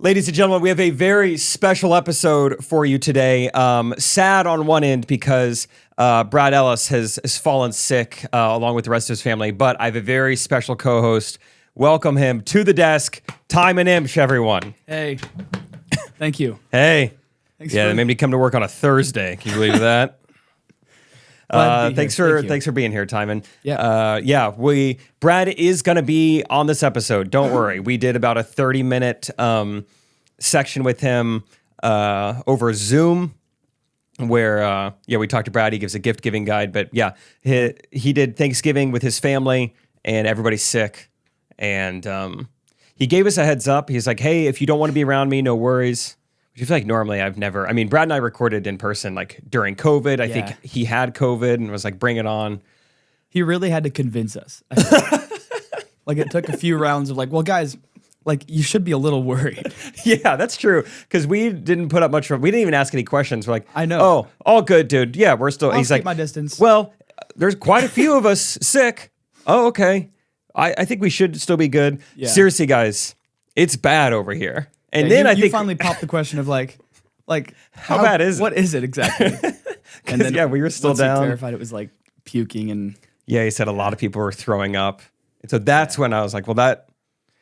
Ladies and gentlemen, we have a very special episode for you today. Sad on one end because Brad Ellis has fallen sick along with the rest of his family, but I have a very special co-host. Welcome him to the desk, Timon, everyone. Hey, thank you. Hey. Thanks they made me come to work on a Thursday. Can you believe that? Thanks for being here, Timon. Yeah. Brad is going to be on this episode. Don't worry. We did about a 30-minute section with him over Zoom where we talked to Brad. He gives a gift giving guide, but he did Thanksgiving with his family and everybody's sick. And he gave us a heads up. He's like, "Hey, if you don't want to be around me, no worries." Which I feel like normally Brad and I recorded in person like during COVID. I think he had COVID and was like, "Bring it on." He really had to convince us. I feel like it took a few rounds of like, well, guys, like you should be a little worried. Yeah, that's true. Because we didn't put up much. We didn't even ask any questions. We're like, I know. Oh, all good, dude. Yeah, we're still. He's like, my distance. Well, there's quite a few of us sick. Oh, okay. I think we should still be good. Yeah. Seriously, guys, it's bad over here. And then I think you finally popped the question of like how bad is it? What is it exactly? And then we were still down. He clarified it was like puking and he said a lot of people were throwing up. And so that's when I was like, well,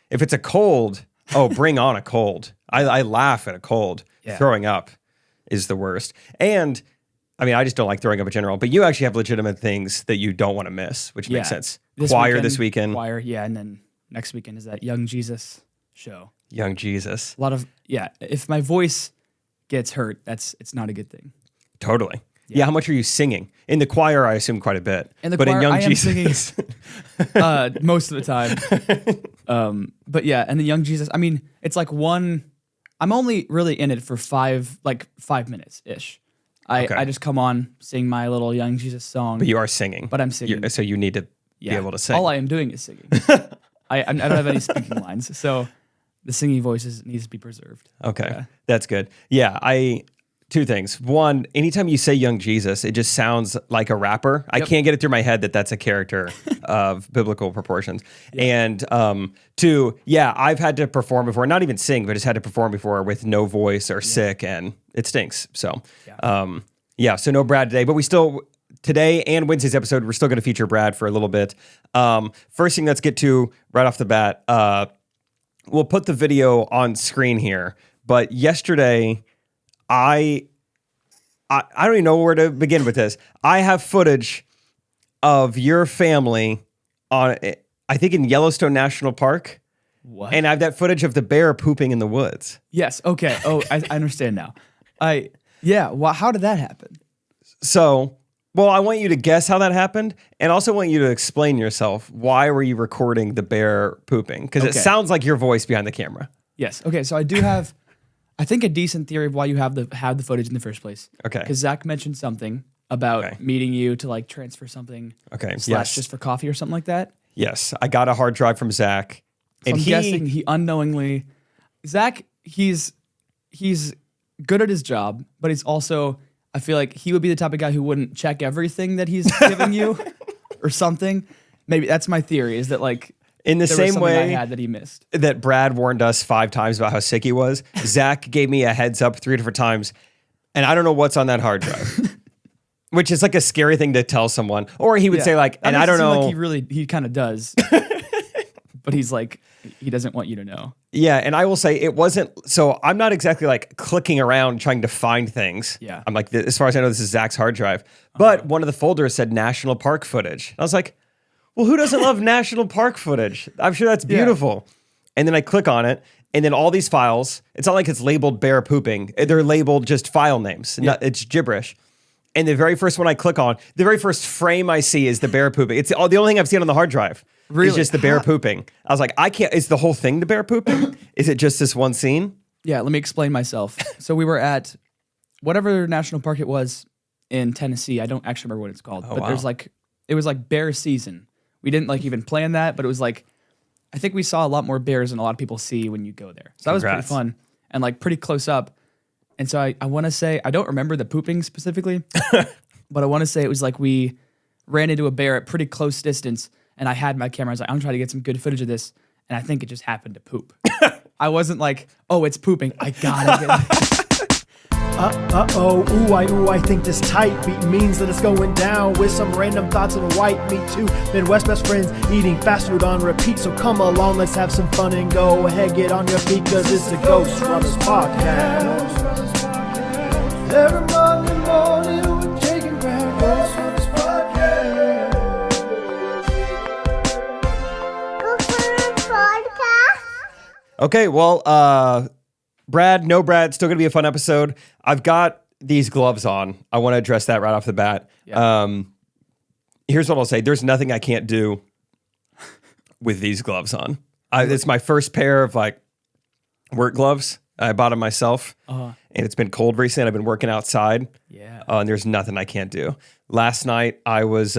if it's a cold, bring on a cold. I laugh at a cold. Yeah. Throwing up is the worst. And I mean, I just don't like throwing up in general, but you actually have legitimate things that you don't want to miss, which makes sense. This weekend. Choir, and then next weekend is that Young Jesus show. Young Jesus. A lot of, if my voice gets hurt, it's not a good thing. Totally. Yeah, how much are you singing? In the choir, I assume quite a bit. In the choir, in Young I Jesus. am singing most of the time. But yeah, and the Young Jesus, I mean, it's like I'm only really in it for 5 minutes-ish. I just come on, sing my little Young Jesus song. But you are singing. But I'm singing. So you need to be able to sing. All I am doing is singing. I don't have any speaking lines, so the singing voice needs to be preserved. Okay, that's good. Yeah, two things. One, anytime you say Young Jesus, it just sounds like a rapper. Yep. I can't get it through my head that's a character of biblical proportions. Yep. And two, I've had to perform before, not even sing, but just had to perform before with no voice or sick, and it stinks. So, so no Brad today, but we still... Today and Wednesday's episode, we're still going to feature Brad for a little bit. First thing let's get to right off the bat, we'll put the video on screen here. But yesterday, I don't even know where to begin with this. I have footage of your family on, I think in Yellowstone National Park. What? And I have that footage of the bear pooping in the woods. Yes. Okay. Oh, I understand now. How did that happen? So... Well, I want you to guess how that happened, and also want you to explain yourself. Why were you recording the bear pooping? Because it sounds like your voice behind the camera. Yes. Okay. So I do have, I think, a decent theory of why you have the footage in the first place. Okay. Because Zach mentioned something about meeting you to like transfer something. Okay. Just for coffee or something like that. Yes, I got a hard drive from Zach, so I'm guessing he unknowingly. Zach, he's good at his job, but he's also. I feel like he would be the type of guy who wouldn't check everything that he's giving you or something. Maybe that's my theory is that like in the same way I had that he missed. That Brad warned us 5 times about how sick he was, Zach gave me a heads up 3 different times, and I don't know what's on that hard drive. Which is like a scary thing to tell someone. Or he would say like, and I don't know. Like he kind of does. But he's like, he doesn't want you to know. Yeah, and I will say it wasn't, so I'm not exactly like clicking around trying to find things. Yeah. I'm like, as far as I know, this is Zach's hard drive. But one of the folders said National Park footage. I was like, well, who doesn't love National Park footage? I'm sure that's beautiful. Yeah. And then I click on it, and then all these files, it's not like it's labeled bear pooping. They're labeled just file names. Yeah. It's gibberish. And the very first one I click on, the very first frame I see is the bear pooping. It's the only thing I've seen on the hard drive. Really? It's just the bear pooping. I was like, I can't, is the whole thing the bear pooping? Is it just this one scene? Yeah, let me explain myself. So we were at whatever national park it was in Tennessee. I don't actually remember what it's called. But there's like, it was like bear season. We didn't like even plan that, but it was like, I think we saw a lot more bears than a lot of people see when you go there. So that was pretty fun and like pretty close up. And so I want to say, I don't remember the pooping specifically, but I want to say it was like we ran into a bear at pretty close distance and I had my camera. I was like, I'm trying to get some good footage of this. And I think it just happened to poop. I wasn't like, oh, it's pooping. I gotta get it. I think this tight beat means that it's going down with some random thoughts on white meat too. Midwest best friends eating fast food on repeat. So come along, let's have some fun and go ahead, get on your feet, cause it's the Ghostrunners podcast. Every Monday morning with Jake and Brad, Ghostrunners podcast. Okay, well, Brad, still gonna be a fun episode. I've got these gloves on. I want to address that right off the bat. Yeah. Here's what I'll say. There's nothing I can't do with these gloves on. It's my first pair of like work gloves. I bought them myself, and it's been cold recently. I've been working outside, and there's nothing I can't do. Last night I was,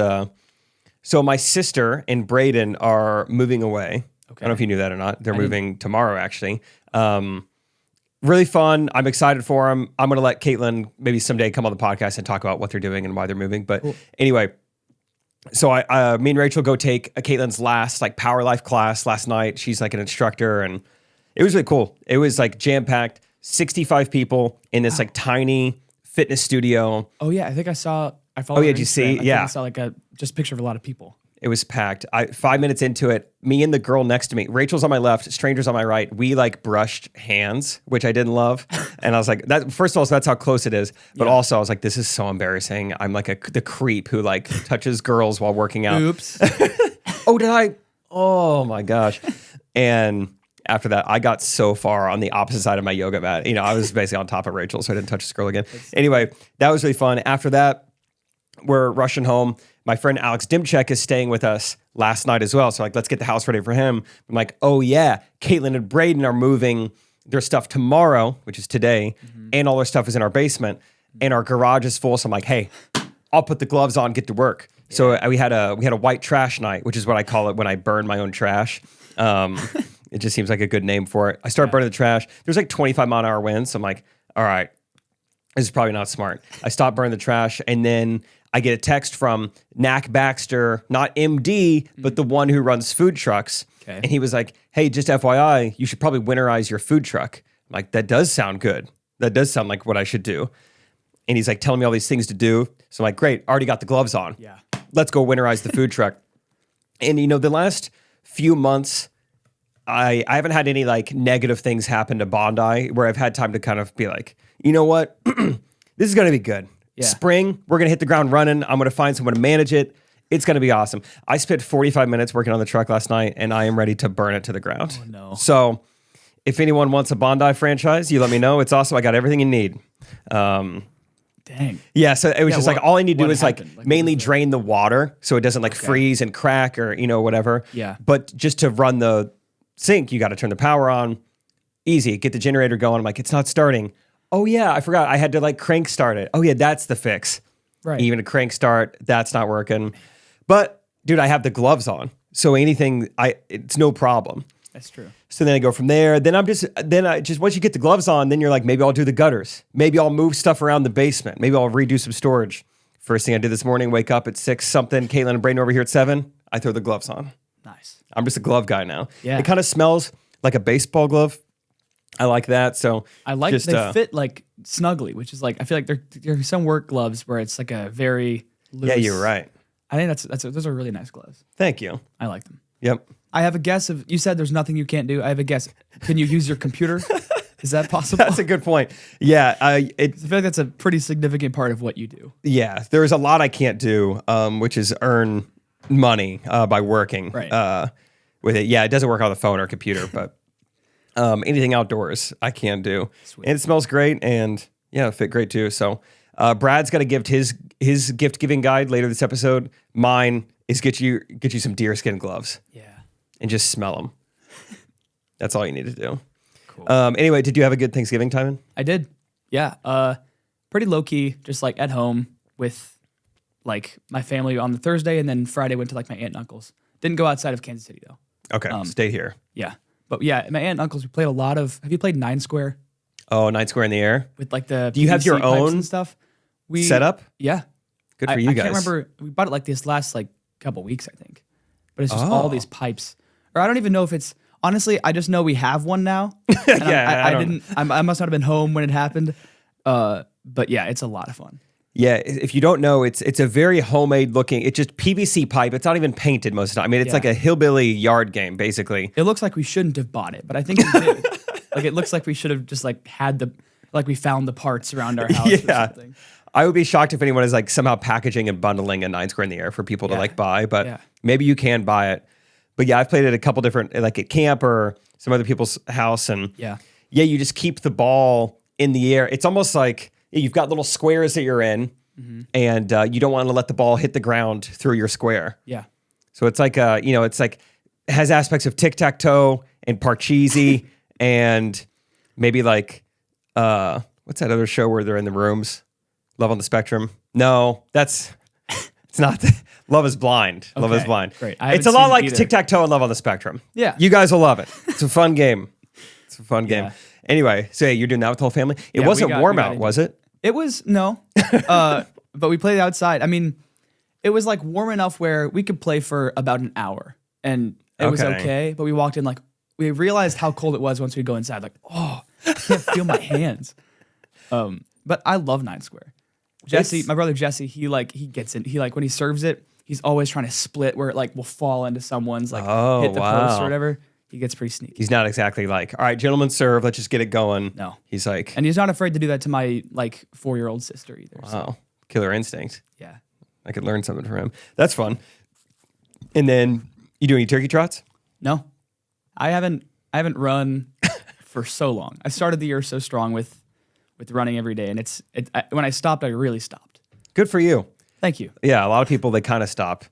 so my sister and Braden are moving away. Okay. I don't know if you knew that or not. They're moving tomorrow, actually. Really fun. I'm excited for them. I'm going to let Caitlin maybe someday come on the podcast and talk about what they're doing and why they're moving. But anyway, so me and Rachel go take Caitlin's last like Power Life class last night. She's like an instructor, and it was really cool. It was like jam-packed, 65 people in this like tiny fitness studio. Oh yeah, I think I saw. I followed. Oh yeah, did you see? Yeah, I saw like just a picture of a lot of people. It was packed. 5 minutes into it, me and the girl next to me, Rachel's on my left, strangers on my right, we like brushed hands, which I didn't love. And I was like, that. First of all, so that's how close it is. But also I was like, this is so embarrassing. I'm like the creep who like touches girls while working out. Oops. Oh, did I? Oh my gosh. And after that, I got so far on the opposite side of my yoga mat. You know, I was basically on top of Rachel, so I didn't touch this girl again. Anyway, that was really fun. After that, we're rushing home. My friend Alex Dimchek is staying with us last night as well. So like, let's get the house ready for him. I'm like, oh yeah, Caitlin and Braden are moving their stuff tomorrow, which is today, and all their stuff is in our basement, and our garage is full. So I'm like, hey, I'll put the gloves on, get to work. Yeah. So we had a white trash night, which is what I call it when I burn my own trash. It just seems like a good name for it. I start burning the trash. There's like 25-mile-an-hour winds. So I'm like, all right, this is probably not smart. I stop burning the trash, and then I get a text from Knack Baxter, not MD, but the one who runs food trucks. Okay. And he was like, hey, just FYI, you should probably winterize your food truck. I'm like, that does sound good. That does sound like what I should do. And he's like telling me all these things to do. So I'm like, great, already got the gloves on. Yeah. Let's go winterize the food truck. And you know, the last few months, I haven't had any like negative things happen to Bondi where I've had time to kind of be like, you know what? This is going to be good. Yeah. Spring, we're going to hit the ground running. I'm going to find someone to manage it. It's going to be awesome. I spent 45 minutes working on the truck last night, and I am ready to burn it to the ground. Oh, no. So if anyone wants a Bondi franchise, you let me know. It's awesome. I got everything you need. Dang. Yeah, so it was just like all I need to do is like mainly drain the water so it doesn't like freeze and crack or, you know, whatever. Yeah. But just to run the sink, you got to turn the power on. Easy. Get the generator going. I'm like, it's not starting. Oh yeah, I forgot. I had to like crank start it. Oh yeah, that's the fix. Right. Even a crank start, that's not working. But dude, I have the gloves on, so it's no problem. That's true. So then I go from there. Then I just once you get the gloves on, then you're like, maybe I'll do the gutters. Maybe I'll move stuff around the basement. Maybe I'll redo some storage. First thing I did this morning, wake up at 6 something. Caitlin and Braden over here at 7. I throw the gloves on. Nice. I'm just a glove guy now. Yeah. It kind of smells like a baseball glove. I like that. So I like they fit like snugly, which is like I feel like there are some work gloves where it's like a very loose. Yeah, you're right. I think those are really nice gloves. Thank you. I like them. Yep. I have a guess of you said there's nothing you can't do. I have a guess. Can you use your computer? Is that possible? That's a good point. Yeah, I feel like that's a pretty significant part of what you do. Yeah, there's a lot I can't do, which is earn money by working with it. Yeah, it doesn't work on the phone or computer, but. Anything outdoors I can do. Sweet. And it smells great, and yeah, it fit great too. So Brad's got to gift his gift giving guide later this episode. Mine is get you some deerskin gloves. Yeah, and just smell them. That's all you need to do. Cool. Anyway, did you have a good Thanksgiving, Timon? I did. Yeah. Pretty low key, just like at home with like my family on the Thursday, and then Friday went to like my aunt and uncle's. Didn't go outside of Kansas City though. Okay, stay here. Yeah. But yeah, my aunt and uncles, we played a lot of. Have you played 9 Square? Oh, 9 Square in the air with like the. Do you have your own and stuff? Set up? Yeah, good for you guys. I can't remember. We bought it like this last like couple weeks, I think. But it's just all these pipes, or I don't even know if it's Honestly, I just know we have one now. And I must not have been home when it happened. But yeah, it's a lot of fun. Yeah, if you don't know, it's a very homemade looking. It's just PVC pipe. It's not even painted most of the time. I mean, it's like a hillbilly yard game, basically. It looks like we shouldn't have bought it, but I think we did. Like, it looks like we should have just like we found the parts around our house or something. I would be shocked if anyone is like somehow packaging and bundling a 9 Square in the Air for people to like buy, but maybe you can buy it. But yeah, I've played it a couple different, like at camp or some other people's house, and you just keep the ball in the air. It's almost like you've got little squares that you're in, and you don't want to let the ball hit the ground through your square. Yeah. So it's like it's like it has aspects of tic-tac-toe and Parcheesi and maybe like what's that other show where they're in the rooms? Love on the Spectrum? No, it's not. Love is Blind. Okay, Love is Blind. Great. It's a lot like tic-tac-toe and Love on the Spectrum. Yeah. You guys will love it. It's a fun game. It's a fun game. Anyway, so you're doing that with the whole family? It wasn't warm out, was it? It was, no. But we played outside. I mean, it was like warm enough where we could play for about an hour. And it was okay. But we walked in we realized how cold it was once we go inside. Like, I can't feel my hands. But I love 9 Square. Jesse, my brother Jesse, he gets in. He when he serves it, he's always trying to split where it will fall into someone's hit the post or whatever. He gets pretty sneaky. He's not exactly like, all right, gentlemen serve, let's just get it going. No. He's like, and he's not afraid to do that to my 4-year-old sister either. Wow. So. Killer instinct. Yeah. I could learn something from him. That's fun. And then you do any turkey trots? No. I haven't run for so long. I started the year so strong with running every day, and when I stopped, I really stopped. Good for you. Thank you. Yeah, a lot of people, they kind of stop.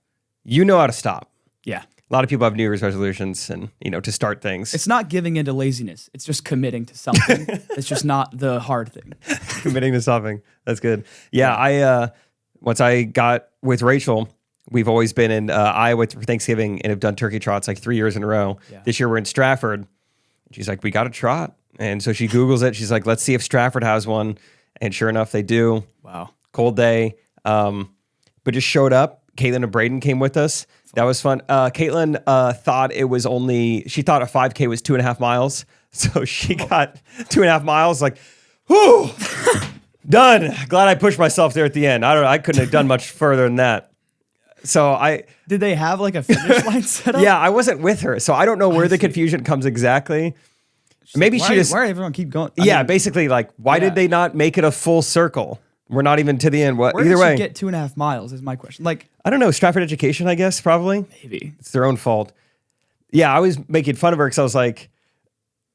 You know how to stop. Yeah. A lot of people have New Year's resolutions and, to start things. It's not giving into laziness. It's just committing to something. It's just not the hard thing. Committing to something. That's good. Yeah, once I got with Rachel, we've always been in Iowa for Thanksgiving and have done turkey trots 3 years in a row. Yeah. This year we're in Stratford. She's like, we got a trot. And so she Googles it. She's like, let's see if Stratford has one. And sure enough, they do. Wow. Cold day. But just showed up. Caitlin and Braden came with us. That was fun. Caitlin thought she thought a 5K was 2.5 miles. So she got 2.5 miles, whew, done. Glad I pushed myself there at the end. I couldn't have done much further than that. So did they have a finish line set up? Yeah, I wasn't with her. So I don't know where the confusion comes exactly. Maybe why did everyone keep going? Basically why did they not make it a full circle? We're not even to the end. Where either did way, she get 2.5 miles is my question. I don't know. Stratford Education, I guess, probably. Maybe. It's their own fault. Yeah, I was making fun of her because I was like,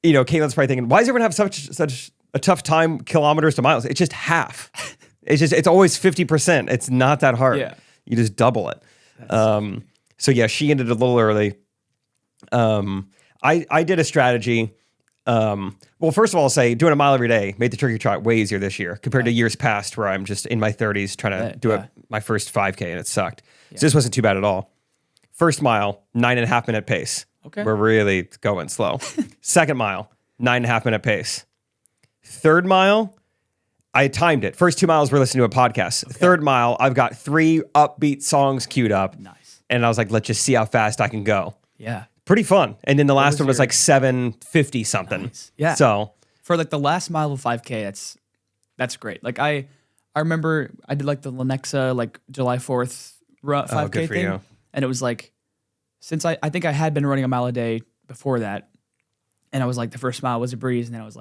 Caitlin's probably thinking, why does everyone have such a tough time kilometers to miles? It's just half. It's always 50%. It's not that hard. Yeah. You just double it. So yeah, she ended a little early. I did a strategy. Well, first of all, I'll say doing a mile every day made the turkey trot way easier this year compared to years past where I'm just in my 30s trying to do my first 5K and it sucked. Yeah. So this wasn't too bad at all. First mile, 9.5 minute pace. Okay. We're really going slow. Second mile, 9.5 minute pace. Third mile, I timed it. First 2 miles, we're listening to a podcast. Okay. Third mile, I've got 3 upbeat songs queued up. Nice. And I was like, let's just see how fast I can go. Yeah. Pretty fun. And then the last one was 7:50 something. Nice. Yeah. So for the last mile of 5K, that's great. I remember I did the Lenexa July 4th 5K good for thing. You. And it was since I think I had been running a mile a day before that, and I was the first mile was a breeze, and then I was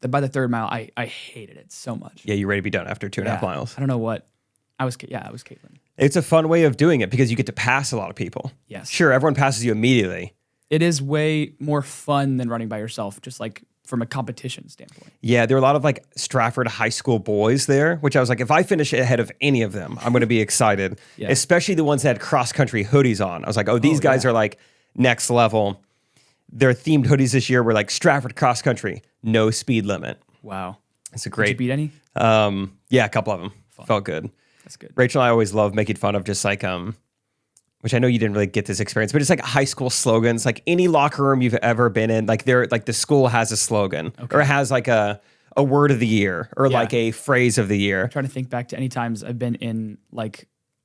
by the third mile I hated it so much. Yeah, you're ready to be done after 2.5 miles. I don't know what. I was Caitlin. It's a fun way of doing it because you get to pass a lot of people. Yes. Sure, everyone passes you immediately. It is way more fun than running by yourself, just from a competition standpoint. Yeah, there were a lot of Stratford high school boys there, which I was if I finish ahead of any of them, I'm going to be excited. Yeah. Especially the ones that had cross country hoodies on. I was these guys are next level. Their themed hoodies this year were Stratford cross country, no speed limit. Wow. It's a great. Did you beat any? Yeah, a couple of them. Fun. Felt good. That's good. Rachel and I always love making fun of just which I know you didn't really get this experience, but it's high school slogans. Any locker room you've ever been in, the school has a slogan or it has a word of the year or a phrase of the year. I'm trying to think back to any times I've been in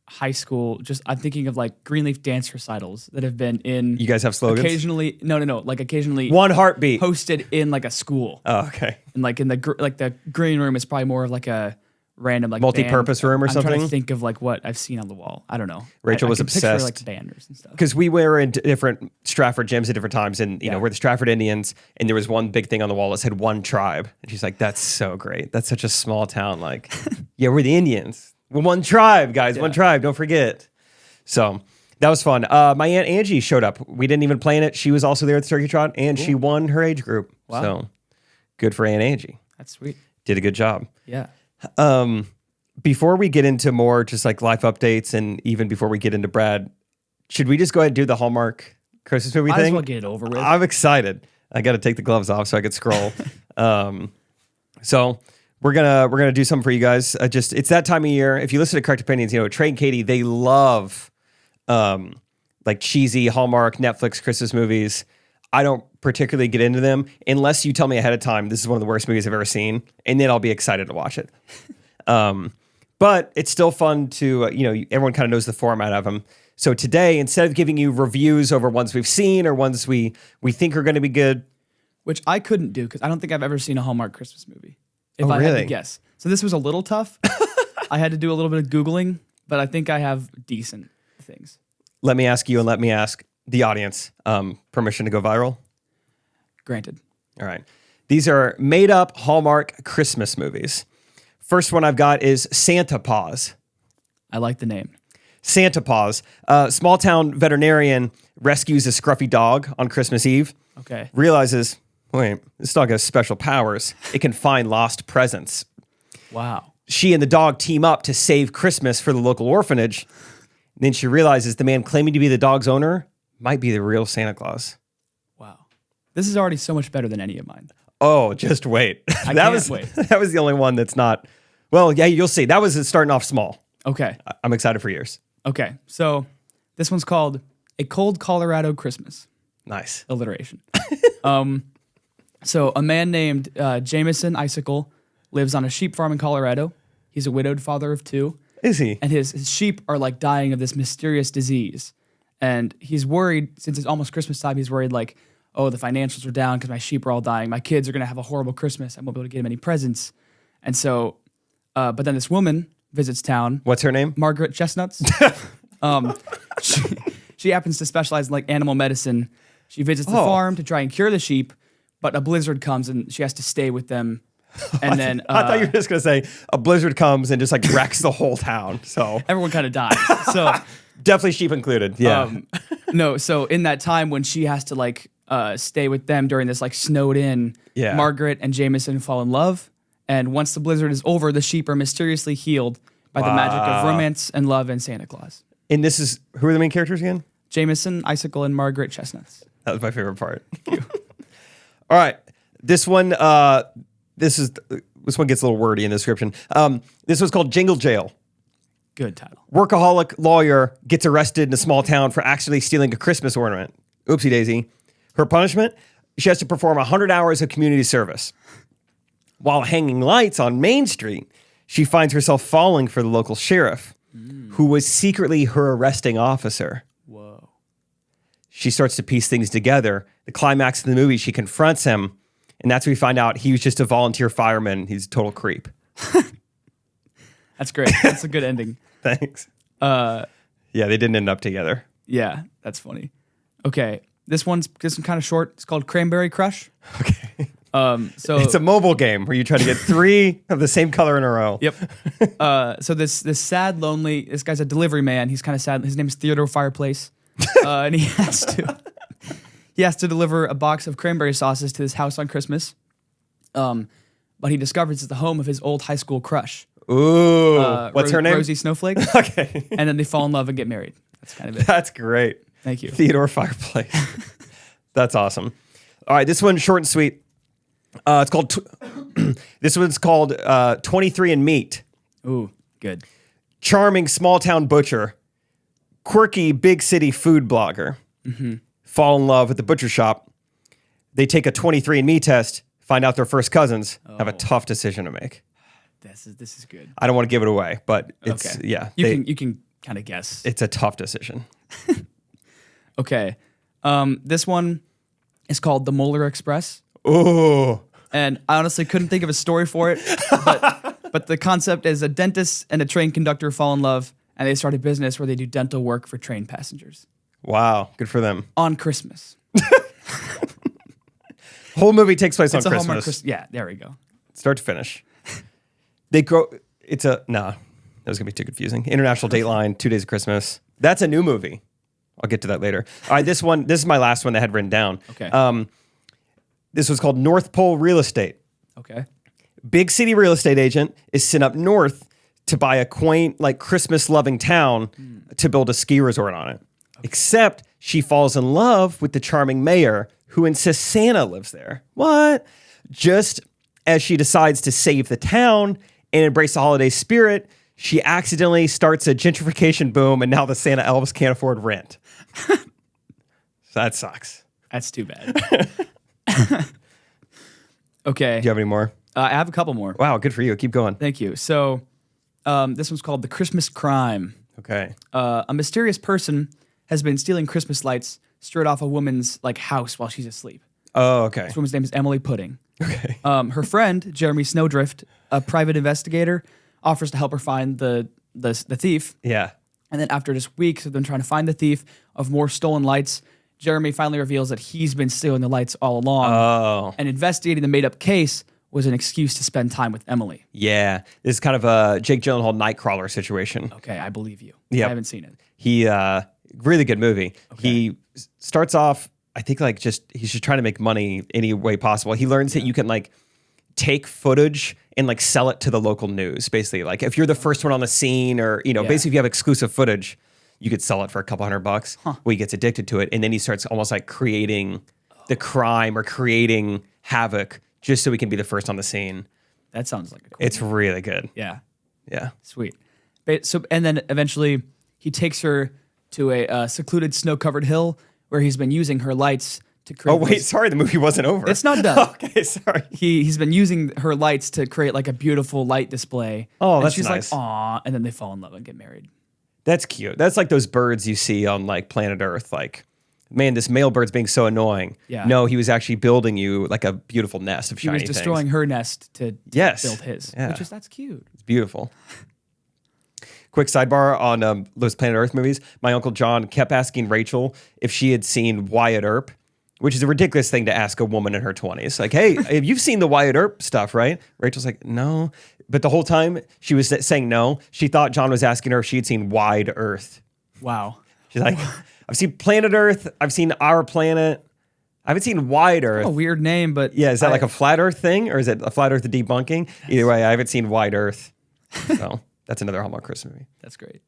high school. Just I'm thinking of like Greenleaf dance recitals that have been in. You guys have slogans? Occasionally, no. Like occasionally, One heartbeat. hosted in like a school. Oh, okay. And like in the the green room is probably more of like a random like multi-purpose band. room or I'm something. trying to think of like what I've seen on the wall. I don't know. Rachel was can picture, obsessed, like banners and stuff. because we were in different Stratford gyms at different times, and you know, we're the Stratford Indians, and there was one big thing on the wall that said "One Tribe," and she's like, "That's so great. That's such a small town. Like, yeah, we're the Indians. We're one tribe, guys. One tribe. Don't forget." So that was fun. My Aunt Angie showed up. We didn't even plan it. She was also there at the Turkey Trot, and she won her age group. Wow. So good for Aunt Angie. That's sweet. Did a good job. Yeah. Before we get into more just like life updates, and even before we get into Brad, should we just go ahead and do the Hallmark Christmas movie Might thing? as well get it over with. I'm excited. I got to take the gloves off so I could scroll. So we're gonna do something for you guys. It's that time of year. If you listen to Correct Opinions, you know Trey and Katie, they love like cheesy Hallmark Netflix Christmas movies. I don't particularly get into them unless you tell me ahead of time this is one of the worst movies I've ever seen, and then I'll be excited to watch it. But it's still fun to, everyone kind of knows the format of them. So today, instead of giving you reviews over ones we've seen or ones we think are going to be good. Which I couldn't do because I don't think I've ever seen a Hallmark Christmas movie. If I had really? to guess. So this was a little tough. I had to do a little bit of Googling, but I think I have decent things. Let me ask you and let me ask the audience permission to go viral. Granted. All right. These are made up Hallmark Christmas movies. First one I've got is Santa Paws. I like the name. Santa Paws. Small town veterinarian rescues a scruffy dog on Christmas Eve. Okay. Realizes, wait, this dog has special powers. It can find lost presents. Wow. She and the dog team up to save Christmas for the local orphanage. Then she realizes the man claiming to be the dog's owner might be the real Santa Claus. Wow. This is already so much better than any of mine. Oh, just wait. I can't wait. That was the only one that's not. Well, yeah, you'll see. That was starting off small. Okay. I'm excited for yours. Okay. So this one's called A Cold Colorado Christmas. Nice. Alliteration. So a man named Jameson Icicle lives on a sheep farm in Colorado. He's a widowed father of 2. Is he? And his sheep are like dying of this mysterious disease. And he's worried, since it's almost Christmas time, he's worried like, oh, the financials are down because my sheep are all dying. My kids are going to have a horrible Christmas. I won't be able to get them any presents. And so, but then this woman visits town. What's her name? Margaret Chestnuts. She happens to specialize in like animal medicine. She visits the farm to try and cure the sheep, but a blizzard comes and she has to stay with them. And then I thought you were just going to say a blizzard comes and just like wrecks the whole town. So everyone kind of dies. So definitely sheep included. Yeah. No, so in that time when she has to like stay with them during this like snowed in, Margaret and Jameson fall in love. And once the blizzard is over, the sheep are mysteriously healed by the magic of romance and love and Santa Claus. And this is, who are the main characters again? Jameson, Icicle, and Margaret Chestnuts. That was my favorite part. All right. This one, this one gets a little wordy in the description. This was called Jingle Jail. Good title. Workaholic lawyer gets arrested in a small town for accidentally stealing a Christmas ornament. Oopsie daisy. Her punishment? She has to perform 100 hours of community service. While hanging lights on Main Street, she finds herself falling for the local sheriff, who was secretly her arresting officer. Whoa. She starts to piece things together. The climax of the movie, she confronts him, and that's when we find out he was just a volunteer fireman. He's a total creep. That's great. That's a good ending. Thanks. Yeah, they didn't end up together. Yeah, that's funny. Okay, this one's kind of short. It's called Cranberry Crush. Okay. So it's a mobile game where you try to get 3 of the same color in a row. Yep. So this sad, lonely, this guy's a delivery man. He's kind of sad. His name is Theodore Fireplace, and he has to deliver a box of cranberry sauces to his house on Christmas. But he discovers it's the home of his old high school crush. Ooh, what's her name? Rosie Snowflake. Okay. And then they fall in love and get married. That's kind of it. That's great. Thank you. Theodore Fireplace. That's awesome. All right, this one's short and sweet. It's called. This one's called 23 and Meat. Ooh, good. Charming small town butcher, quirky big city food blogger, fall in love at the butcher shop. They take a 23andMe test, find out they're first cousins, have a tough decision to make. This is good. I don't want to give it away, but it's Okay. yeah. You can kind of guess. It's a tough decision. Okay. This one is called The Molar Express. Oh. And I honestly couldn't think of a story for it, but the concept is a dentist and a train conductor fall in love, and they start a business where they do dental work for train passengers. Wow, good for them. On Christmas. Whole movie takes place on It's a Hallmark Christmas. Yeah, there we go. Start to finish. They grow. That was gonna be too confusing. International Dateline, 2 Days of Christmas. That's a new movie. I'll get to that later. All right, this is my last one that I had written down. Okay. This was called North Pole Real Estate. Okay. Big city real estate agent is sent up north to buy a quaint, like Christmas-loving town to build a ski resort on it. Okay. Except she falls in love with the charming mayor who insists Santa lives there. What? Just as she decides to save the town and embrace the holiday spirit, she accidentally starts a gentrification boom, and now the Santa elves can't afford rent. So that sucks. That's too bad. Okay. Do you have any more? I have a couple more. Wow, good for you. Keep going. Thank you. So this one's called The Christmas Crime. Okay. A mysterious person has been stealing Christmas lights straight off a woman's house while she's asleep. Oh, okay. This woman's name is Emily Pudding. Okay. Her friend, Jeremy Snowdrift, a private investigator, offers to help her find the thief. Yeah. And then after just weeks of them trying to find the thief of more stolen lights, Jeremy finally reveals that he's been stealing the lights all along. Oh. And investigating the made-up case was an excuse to spend time with Emily. Yeah. This is kind of a Jake Gyllenhaal Nightcrawler situation. Okay, I believe you. Yep. I haven't seen it. He, really good movie. Okay. He starts off, I think he's just trying to make money any way possible. He learns that you can take footage and sell it to the local news. Basically, if you're the first one on the scene, or basically if you have exclusive footage, you could sell it for a couple $100. Well, he gets addicted to it, and then he starts almost creating the crime or creating havoc just so he can be the first on the scene. That sounds like a cool It's really good. Yeah. Yeah. Sweet. And then eventually he takes her to a secluded snow-covered hill where he's been using her lights to create... Oh, wait, sorry, the movie wasn't over. It's not done. Okay, sorry. He's been using her lights to create a beautiful light display. Oh, and that's she's nice. like, aw, and then they fall in love and get married. That's cute. That's like those birds you see on planet Earth. Man, this male bird's being so annoying. Yeah. No, he was actually building you a beautiful nest of He shiny was destroying things. her nest to Yes. build his. Yeah. That's cute. It's beautiful. Quick sidebar on those Planet Earth movies. My Uncle John kept asking Rachel if she had seen Wyatt Earp, which is a ridiculous thing to ask a woman in her 20s. Hey, you've seen the Wyatt Earp stuff, right? Rachel's like, no. But the whole time she was saying no, she thought John was asking her if she had seen Wide Earth. Wow. She's like, I've seen Planet Earth. I've seen Our Planet. I haven't seen Wide Earth. A weird name, but... Yeah, is that a flat Earth thing? Or is it a flat Earth debunking? Either way, I haven't seen Wide Earth. So that's another Hallmark Christmas movie. That's great.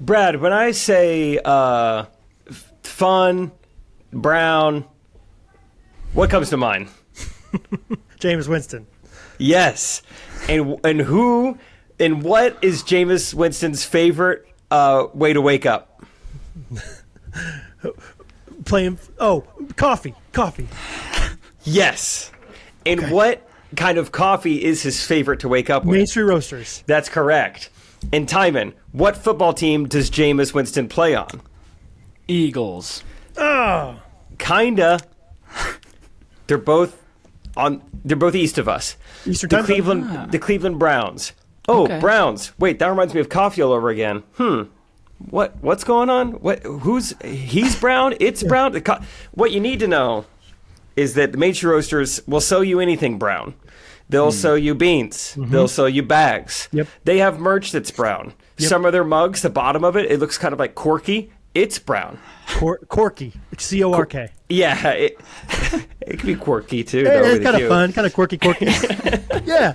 Brad, when I say fun, brown, what comes to mind? James Winston. Yes. And what is Jameis Winston's favorite way to wake up? Coffee. Yes. And Okay. what kind of coffee is his favorite to wake up with? Main Street Roasters. That's correct. And Timon, what football team does Jameis Winston play on? Eagles. Oh. Kinda. They're both east of us. Eastern The time zone? Cleveland the Cleveland Browns. Oh, Okay. Browns. Wait, that reminds me of coffee all over again. What's going on? He's brown, it's brown. What you need to know is that the Main Street Roasters will sell you anything brown. They'll sell you beans. They'll sell you bags. Yep. They have merch that's brown. Yep. Some of their mugs, the bottom of it looks kind of like corky. It's brown. Corky. C-O-R-K. Yeah, it can be quirky too. Hey, though, it's really kind of cute. fun, kind of quirky. Yeah.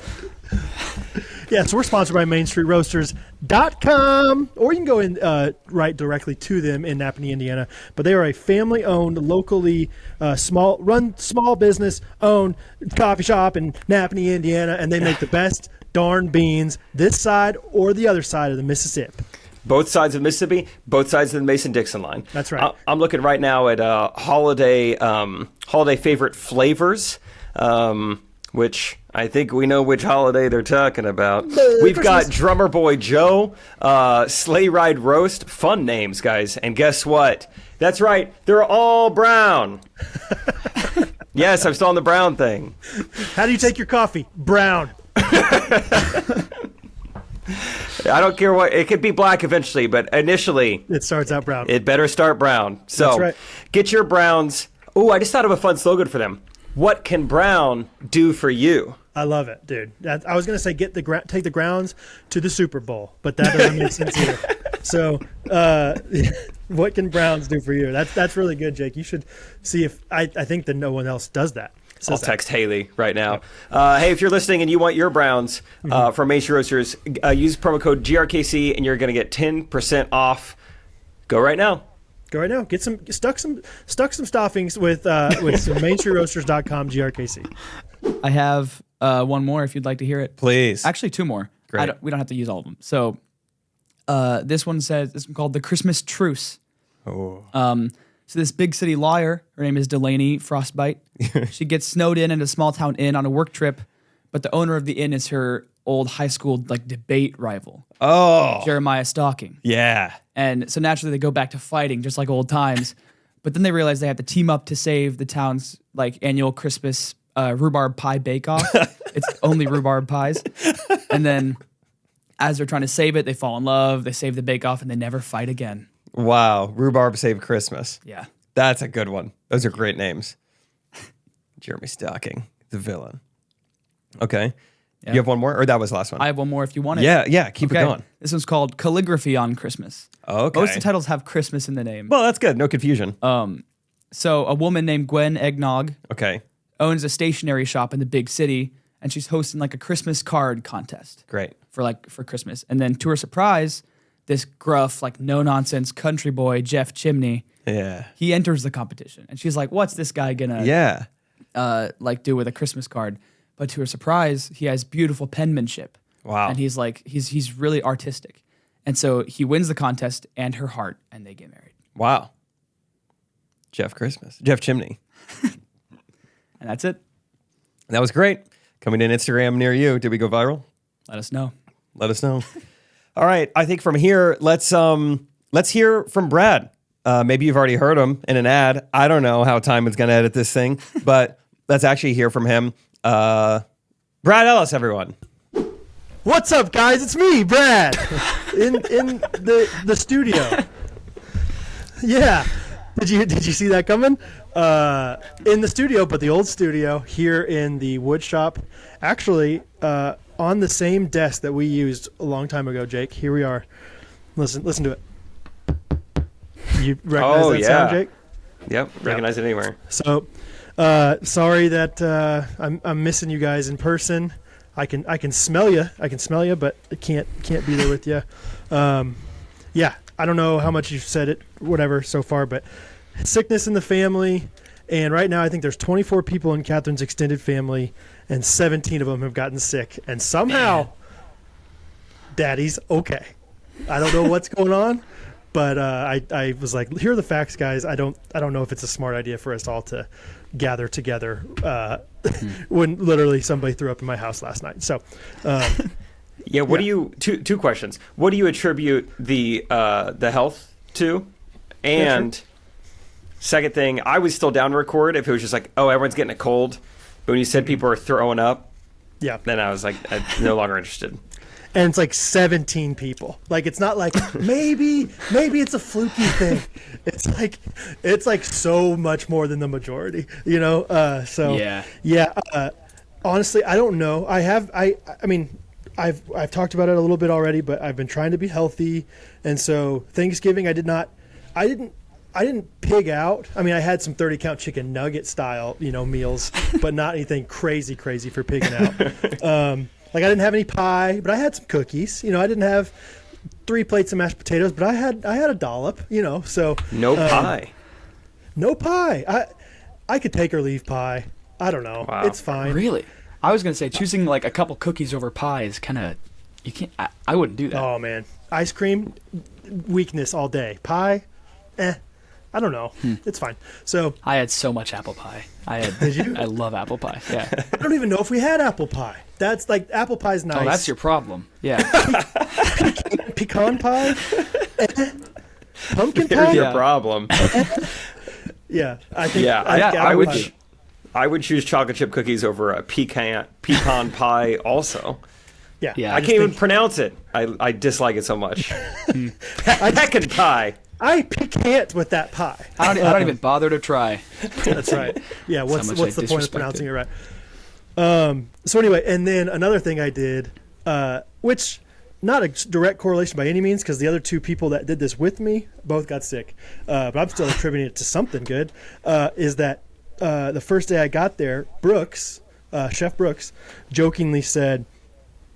Yeah, so we're sponsored by MainStreetRoasters.com, or you can go in right directly to them in Napanee, Indiana. But they are a family-owned, locally small business-owned coffee shop in Napanee, Indiana, and they make the best darn beans this side or the other side of the Mississippi. Both sides of Mississippi, both sides of the Mason-Dixon line. That's right. I'm looking right now at holiday favorite flavors, which I think we know which holiday they're talking about. We've got Drummer Boy Joe, Sleigh Ride Roast. Fun names, guys. And guess what? That's right. They're all brown. Yes, I'm still on the brown thing. How do you take your coffee? Brown. I don't care what. It could be black eventually, but initially... It starts out brown. It better start brown. So That's right. Get your browns. Oh, I just thought of a fun slogan for them. What can brown do for you? I love it, dude. I was gonna say take the grounds to the Super Bowl, but that doesn't make sense either. So, what can Browns do for you? That's really good, Jake. You should see if I think that no one else does that. I'll text Haley right now. Hey, if you're listening and you want your Browns from Main Street Roasters, use promo code GRKC and you're gonna get 10% off. Go right now. Go right now. Get stuck some stuffings with some MainStreetRoasters.com GRKC. I have one more if you'd like to hear it. Please. Actually, two more. Great. We don't have to use all of them. So this one called The Christmas Truce. Oh. So this big city lawyer, her name is Delaney Frostbite. She gets snowed in at a small town inn on a work trip, but the owner of the inn is her old high school debate rival. Oh. Jeremiah Stalking. Yeah. And so naturally they go back to fighting just like old times. But then they realize they have to team up to save the town's annual Christmas rhubarb pie bake-off. It's only rhubarb pies. And then as they're trying to save it, they fall in love, they save the bake-off, and they never fight again. Wow. Rhubarb Save Christmas. Yeah. That's a good one. Those are great names. Jeremy Stocking, the villain. Okay. Yeah. You have one more? Or that was the last one? I have one more if you want it. Yeah. Keep it going. This one's called Calligraphy on Christmas. Okay. Most of the titles have Christmas in the name. Well, that's good. No confusion. So a woman named Gwen Eggnog Okay. owns a stationery shop in the big city, and she's hosting a Christmas card contest Great. for Christmas. And then to her surprise, this gruff, no nonsense country boy, Jeff Chimney, Yeah. he enters the competition. And she's like, what's this guy gonna Yeah. do with a Christmas card? But to her surprise, he has beautiful penmanship. Wow. And he's he's really artistic. And so he wins the contest and her heart, and they get married. Wow. Jeff Chimney. And that's it. That was great. Coming to an Instagram near you. Did we go viral? Let us know. Let us know. All right. I think from here, let's hear from Brad. Maybe you've already heard him in an ad. I don't know how Timon's going to edit this thing, but let's actually hear from him. Brad Ellis, everyone. What's up, guys? It's me, Brad, in the studio. Yeah. Did you see that coming? In the studio, but the old studio here in the wood shop. Actually, on the same desk that we used a long time ago, Jake. Here we are. Listen to it. You recognize that sound, Jake? Yep, recognize it anywhere. So, sorry that I'm missing you guys in person. I can smell you. But I can't be there with you. Yeah, I don't know how much you've said it, whatever, so far, but sickness in the family. And right now, I think there's 24 people in Catherine's extended family, and 17 of them have gotten sick. And somehow, Daddy's okay. I don't know what's going on, but I was like, here are the facts, guys. I don't know if it's a smart idea for us all to gather together when literally somebody threw up in my house last night. So, yeah. What do you? Two questions. What do you attribute the health to? And second thing, I was still down to record if it was just everyone's getting a cold. But when you said people are throwing up, then I was I'm no longer interested. And it's 17 people. It's not maybe it's a fluky thing. It's so much more than the majority, you know? Honestly, I don't know. I've talked about it a little bit already, but I've been trying to be healthy. And so Thanksgiving, I didn't pig out. I had some 30-count chicken nugget style, meals, but not anything crazy for pigging out. I didn't have any pie, but I had some cookies. I didn't have 3 plates of mashed potatoes, but I had a dollop. So no pie. No pie. I could take or leave pie. I don't know. Wow. It's fine. Really? I was gonna say choosing a couple cookies over pie is kind of you can't. I wouldn't do that. Oh man, ice cream, weakness all day. Pie, I don't know. It's fine. So I had so much apple pie. Did you? I love apple pie. Yeah. I don't even know if we had apple pie. That's like apple pie's nice. Oh, that's your problem. Yeah. Pecan pie, pumpkin There's pie. your problem. Yeah, I think. Yeah, apple pie. I would choose chocolate chip cookies over a pecan pie also. Yeah, Yeah. I can't even pronounce it. I dislike it so much. Pecan pie. I piquant with that pie. I don't even bother to try. That's right. Yeah, what's much the I point of disrespected. pronouncing it right? So anyway, and then another thing I did, which not a direct correlation by any means, because the other two people that did this with me both got sick, but I'm still attributing it to something good, is that the first day I got there, Brooks, Chef Brooks, jokingly said,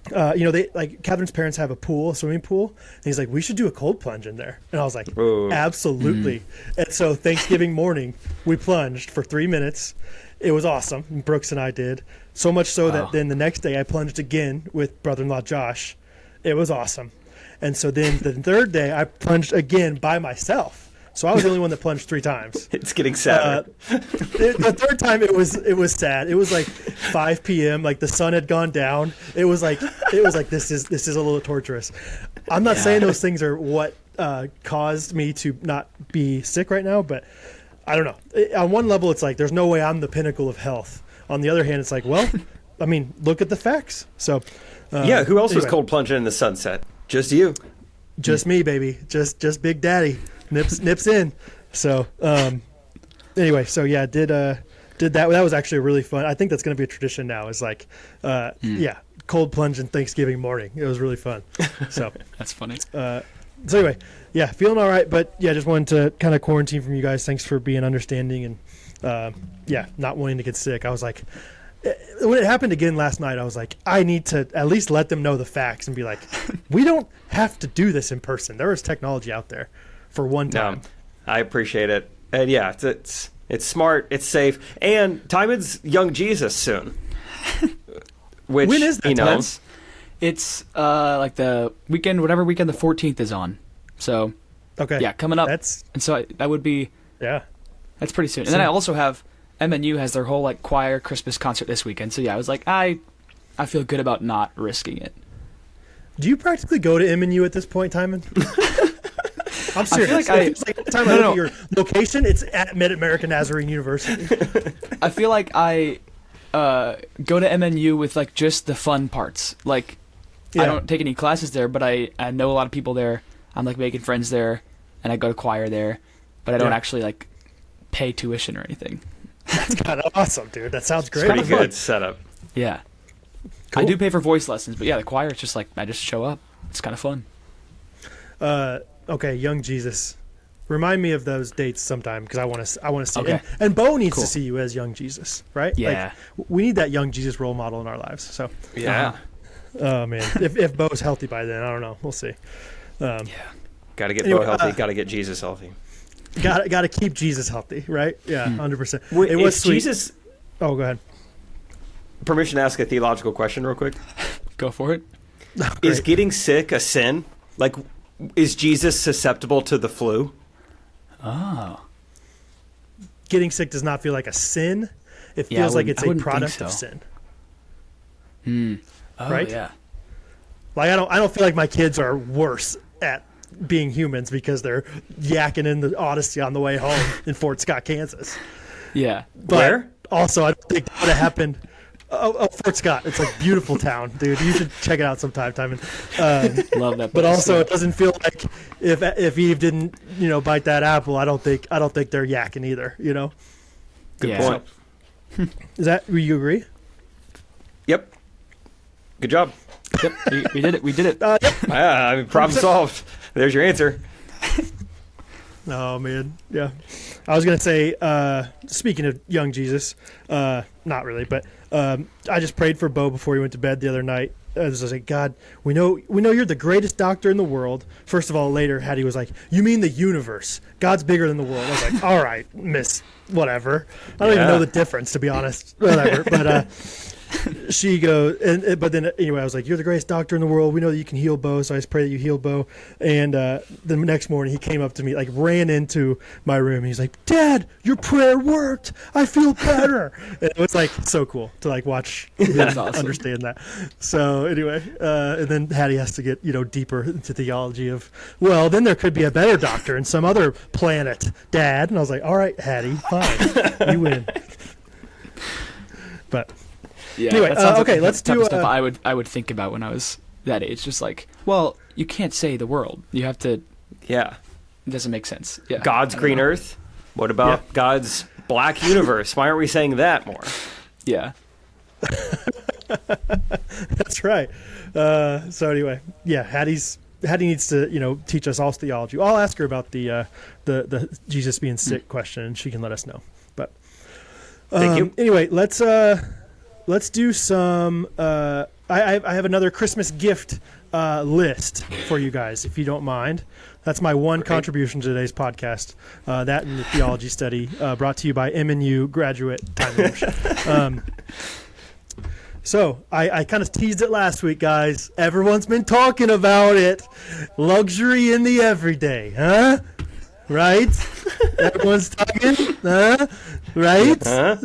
they like Catherine's parents have a swimming pool. And he's like, we should do a cold plunge in there. And I was like, Ooh. absolutely. And so Thanksgiving morning, we plunged for 3 minutes. It was awesome. And Brooks and I did. So much so that then the next day I plunged again with brother-in-law Josh. It was awesome. And so then the third day I plunged again by myself. So I was the only one that plunged 3 times. It's getting sadder. The third time it was sad. It was like 5 p.m. Like the sun had gone down. It was like this is a little torturous. I'm not saying those things are what caused me to not be sick right now, but I don't know. On one level, it's like there's no way I'm the pinnacle of health. On the other hand, it's like, well, I mean, look at the facts. So yeah, who else was anyway. cold plunging in the sunset? Just you. Just me, baby. Just Big Daddy. Nips in. So anyway, so yeah, did that. That was actually really fun. I think that's going to be a tradition now. Is like yeah, cold plunge in Thanksgiving morning. It was really fun. So That's funny. so anyway, yeah, feeling all right, but yeah, just wanted to kind of quarantine from you guys. Thanks for being understanding and yeah, not wanting to get sick. I was like, when it happened again last night, I was like, I need to at least let them know the facts and be like, we don't have to do this in person. There is technology out there for one time. No, I appreciate it. And yeah, it's smart, it's safe, and Timon's young Jesus soon. Which, When is that, Timon? It's like the weekend, whatever weekend the 14th is on. So Okay. yeah, coming up. That's And so that would be yeah. that's pretty soon. And then I also have MNU has their whole like choir Christmas concert this weekend. So yeah, I was like, I feel good about not risking it. Do you practically go to MNU at this point, Timon? I'm serious. like It's like the time I look at your location, it's at Mid-American Nazarene University. I feel like I go to MNU with like just the fun parts. Like Yeah. I don't take any classes there, but I know a lot of people there. I'm like making friends there, and I go to choir there, but I don't Yeah. actually like pay tuition or anything. That's kind of awesome, dude. That sounds great. pretty good setup. Yeah. Cool. I do pay for voice lessons, but yeah, the choir it's just like I just show up. It's kind of fun. Okay, young Jesus. Remind me of those dates sometime because I want to see. Okay. And Bo needs Cool. to see you as young Jesus, right? Yeah. Like, we need that young Jesus role model in our lives. So, Yeah. oh man, if Bo's healthy by then, I don't know. We'll see. Yeah. Got to get Anyway, Bo healthy. Got to get Jesus healthy. Got to keep Jesus healthy, right? Yeah, 100%. Wait, It was is sweet. Jesus? Oh, go ahead. Permission to ask a theological question, real quick. Go for it. Is Great. getting sick a sin? Like, is Jesus susceptible to the flu? Oh. Getting sick does not feel like a sin. It Yeah, I feels like wouldn't- it's I a wouldn't think product of so. sin. Oh, Right? yeah. Like I don't feel like my kids are worse at being humans because they're yakking in the Odyssey on the way home in Fort Scott, Kansas. Yeah. But Where? also, I don't think that would have happened. Oh, Fort Scott. It's a beautiful town, dude. You should check it out sometime, Timon. Love that. But place. also, it doesn't feel like if Eve didn't, bite that apple, I don't think they're yakking either. Good Yeah. point. Is that you agree? Yep. Good job. Yep, we did it. We did it. Yeah, I mean, problem solved. There's your answer. Oh man, yeah. I was gonna say, speaking of young Jesus, not really, but I just prayed for Bo before he went to bed the other night. I was like, God, we know you're the greatest doctor in the world. First of all, later Hattie was like, you mean the universe? God's bigger than the world. I was like, all right, miss, whatever. I don't even Yeah. know the difference, to be honest. Whatever. But she goes, but then anyway, I was like, "You're the greatest doctor in the world. We know that you can heal Bo, so I just pray that you heal Bo." And the next morning, he came up to me, like ran into my room. And he's like, "Dad, your prayer worked. I feel better." And it was like so cool to like watch him awesome. understand that. So anyway, and then Hattie has to get deeper into theology of, well, then there could be a better doctor in some other planet, Dad. And I was like, "All right, Hattie, fine, you win." But Yeah. anyway, that sounds like okay, the let's type do of stuff I would think about when I was that age. Just like, well, you can't say the world. You have to. Yeah. It doesn't make sense. Yeah. God's green earth. What about God's black universe? Why aren't we saying that more? Yeah. That's right. So anyway, yeah, Hattie needs to teach us all theology. I'll ask her about the Jesus being sick question, and she can let us know. But Thank you. Anyway, let's do some. I have another Christmas gift list for you guys, if you don't mind. That's my one contribution to today's podcast. That and the theology study brought to you by MNU graduate Timon. So I kind of teased it last week, guys. Everyone's been talking about it. Luxury in the everyday, huh? Right? Everyone's talking, huh? Right? Huh?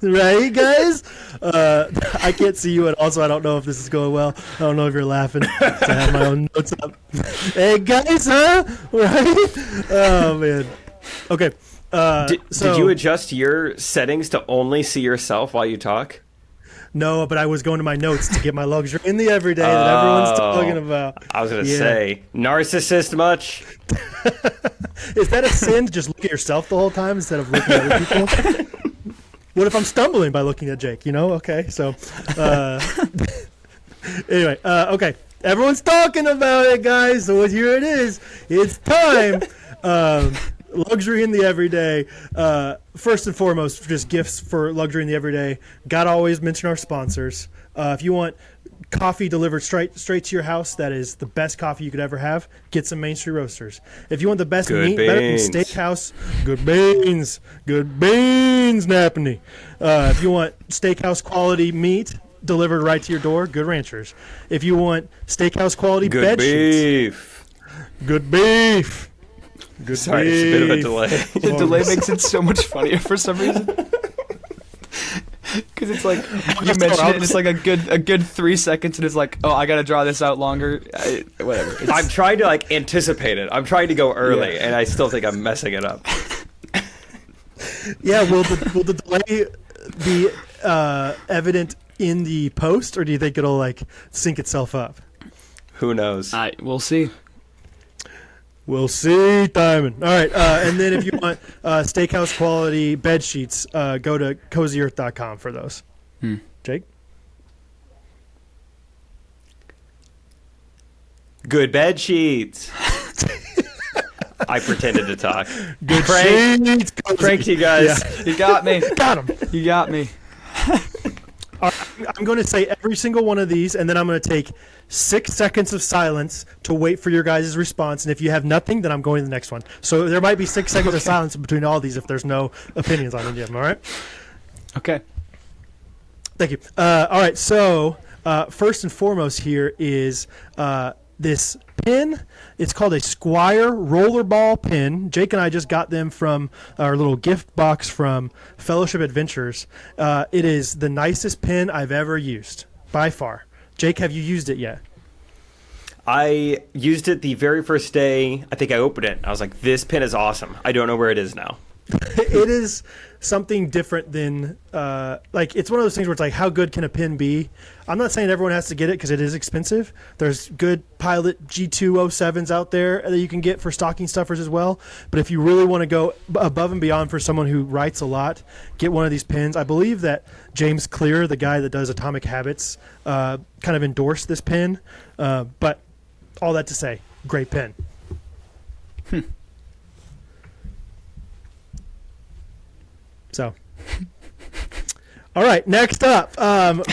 Right, guys? I can't see you at all, so I don't know if this is going well. I don't know if you're laughing. So I have my own notes up. Hey, guys, huh? Right? Oh, man. Okay. Did you adjust your settings to only see yourself while you talk? No, but I was going to my notes to get my luxury in the everyday that everyone's talking about. I was going to say, narcissist much? Is that a sin to just look at yourself the whole time instead of looking at other people? What if I'm stumbling by looking at Jake? Okay, so anyway, okay. Everyone's talking about it, guys, so here it is. It's time. Luxury in the everyday. First and foremost, just gifts for luxury in the everyday. Gotta always mention our sponsors. If you want coffee delivered straight to your house, that is the best coffee you could ever have, get some Main Street Roasters. If you want the best meat, better than steakhouse, good beans, Napanee. If you want steakhouse quality meat delivered right to your door, good Ranchers. If you want steakhouse quality bed sheets, good beef. Good Sorry, beef. it's a bit of a delay. The delay makes it so much funnier for some reason. Because it's like you mention it, and it's like a good 3 seconds, and it's like, oh, I gotta draw this out longer. Whatever. I'm trying to anticipate it. I'm trying to go early, and I still think I'm messing it up. Yeah, will the delay be evident in the post, or do you think it'll sync itself up? Who knows? We'll see. We'll see, Timon. All right, and then if you want steakhouse quality bed sheets, go to cozyearth.com for those. Jake? Good bed sheets. I pretended to talk. Good sheets. Pranked you guys. Yeah. You got me. Got him. You got me. I'm going to say every single one of these, and then I'm going to take 6 seconds of silence to wait for your guys' response. And if you have nothing, then I'm going to the next one. So there might be 6 seconds of silence between all these if there's no opinions on any of them. All right? Okay. Thank you. All right. So first and foremost here is this pin. It's called a Squire Rollerball pin. Jake and I just got them from our little gift box from Fellowship Adventures. It is the nicest pin I've ever used, by far. Jake, have you used it yet? I used it the very first day. I think I opened it. I was like, this pin is awesome. I don't know where it is now. It is something different than it's one of those things where it's like, how good can a pin be? I'm not saying everyone has to get it because it is expensive. There's good Pilot G207s out there that you can get for stocking stuffers as well. But if you really want to go above and beyond for someone who writes a lot, get one of these pins. I believe that James Clear, the guy that does Atomic Habits, kind of endorsed this pin. But all that to say, great pin. So, all right, next up,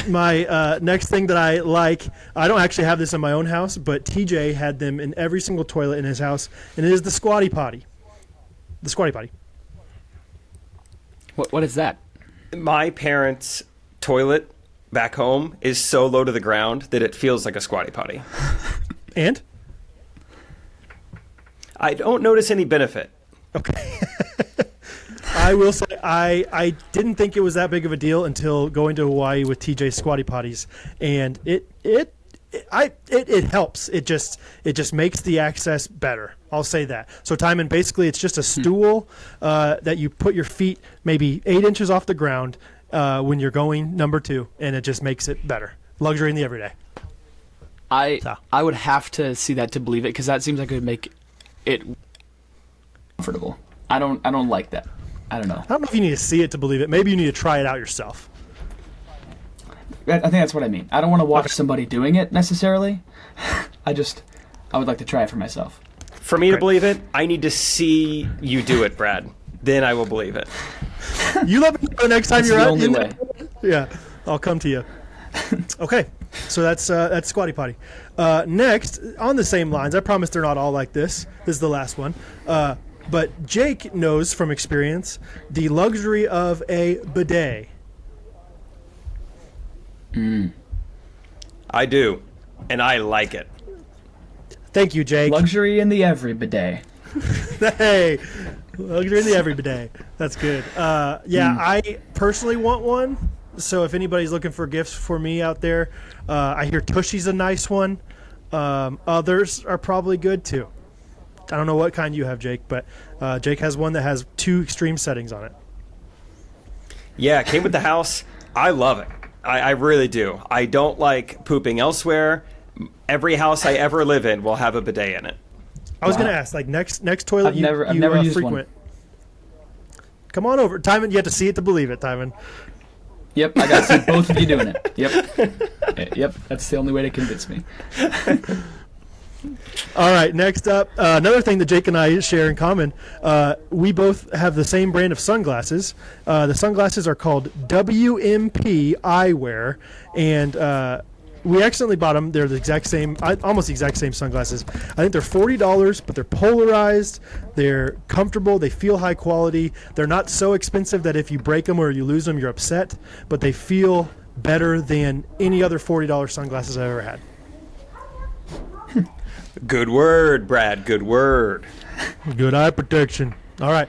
my next thing that I like, I don't actually have this in my own house, but TJ had them in every single toilet in his house, and it is the Squatty Potty. The Squatty Potty. What is that? My parents' toilet back home is so low to the ground that it feels like a squatty potty. And? I don't notice any benefit. Okay. I will say I didn't think it was that big of a deal until going to Hawaii with TJ's squatty potties, and it helps. It just makes the access better. I'll say that. So Timon, basically it's just a stool that you put your feet maybe 8 inches off the ground when you're going number 2, and it just makes it better. Luxury in the everyday. I would have to see that to believe it, because that seems like it would make it comfortable. I don't like that. I don't know. I don't know if you need to see it to believe it. Maybe you need to try it out yourself. I think that's what I mean. I don't want to watch somebody doing it necessarily. I would like to try it for myself. For me to believe it, I need to see you do it, Brad. Then I will believe it. You let me know the next time That's you're the out. only way. Yeah, I'll come to you. Okay, so that's squatty potty. Next, on the same lines, I promise they're not all like this. This is the last one. But Jake knows from experience the luxury of a bidet. I do, and I like it. Thank you, Jake. Luxury in the every bidet. Hey, luxury in the every bidet. That's good. I personally want one. So if anybody's looking for gifts for me out there, I hear Tushy's a nice one. Others are probably good too. I don't know what kind you have, Jake, but Jake has one that has 2 extreme settings on it. Yeah, it came with the house. I love it. I really do. I don't like pooping elsewhere. Every house I ever live in will have a bidet in it. I was going to ask, like next toilet I've never used frequent. One. Come on over, Timon. You have to see it to believe it, Timon. Yep, I got to see both of you doing it. Yep, that's the only way to convince me. All right, next up, another thing that Jake and I share in common, we both have the same brand of sunglasses. The sunglasses are called WMP Eyewear, and we accidentally bought them. They're the exact same, almost the exact same sunglasses. I think they're $40, but they're polarized. They're comfortable. They feel high quality. They're not so expensive that if you break them or you lose them, you're upset, but they feel better than any other $40 sunglasses I've ever had. Good word, Brad. Good word. Good eye protection. All right.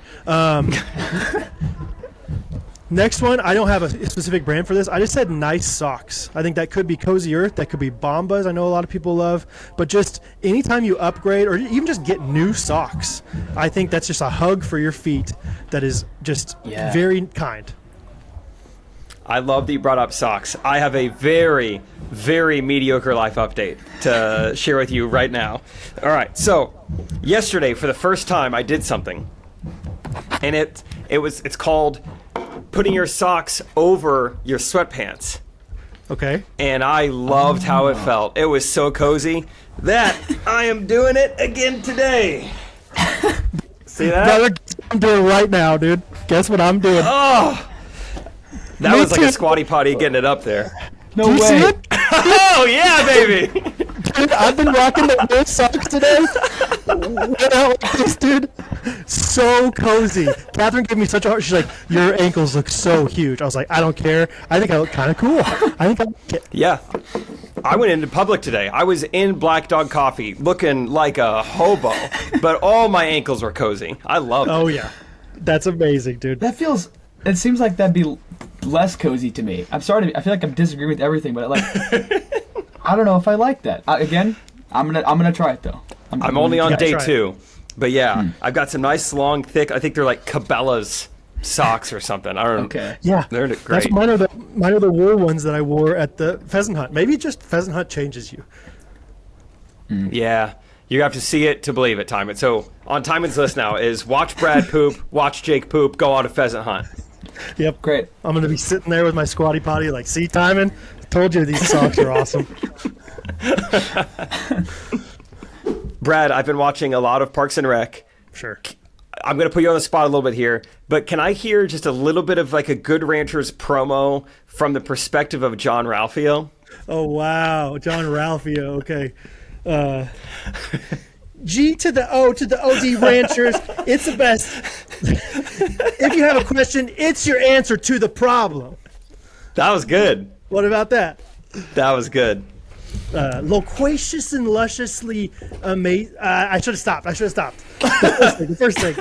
Next one, I don't have a specific brand for this. I just said nice socks. I think that could be Cozy Earth. That could be Bombas. I know a lot of people love. But just anytime you upgrade or even just get new socks, I think that's just a hug for your feet that is just very kind. I love that you brought up socks. I have a very, very mediocre life update to share with you right now. All right, so yesterday, for the first time, I did something, and it's called putting your socks over your sweatpants. Okay. And I loved how it felt. It was so cozy that I am doing it again today. See that? Brother, guess what I'm doing right now, dude. Guess what I'm doing? Oh! That was like a squatty potty getting it up there. No Do you way. see it? Oh, yeah, baby. Dude, I've been rocking the wool socks today. What out like this, dude? So cozy. Catherine gave me such a heart. She's like, your ankles look so huge. I was like, I don't care. I think I look kind of cool. I think I like it. Yeah. I went into public today. I was in Black Dog Coffee looking like a hobo, but all my ankles were cozy. I love it. Oh, yeah. That's amazing, dude. It seems like that'd be less cozy to me. I'm sorry. I feel like I'm disagreeing with everything, but I don't know if I like that. Again, I'm gonna try it though. I'm only on day try it. 2, but yeah, I've got some nice long thick. I think they're like Cabela's socks or something. I don't know. Okay. Yeah. They're great. That's mine are the wool ones that I wore at the pheasant hunt. Maybe just pheasant hunt changes you. Yeah. You have to see it to believe it, Timon. So on Timon's list now is watch Brad poop, watch Jake poop, go on a pheasant hunt. Yep. Great. I'm going to be sitting there with my squatty potty like, see, Timon? I told you these socks are awesome. Brad, I've been watching a lot of Parks and Rec. Sure. I'm going to put you on the spot a little bit here, but can I hear just a little bit of like a Good Ranchers promo from the perspective of John Ralphio? Oh, wow. John Ralphio. Okay. G to the O to the OD Ranchers. It's the best. If you have a question, it's your answer to the problem. That was good. What about that? That was good. Loquacious and lusciously amazing. I should have stopped. The first thing.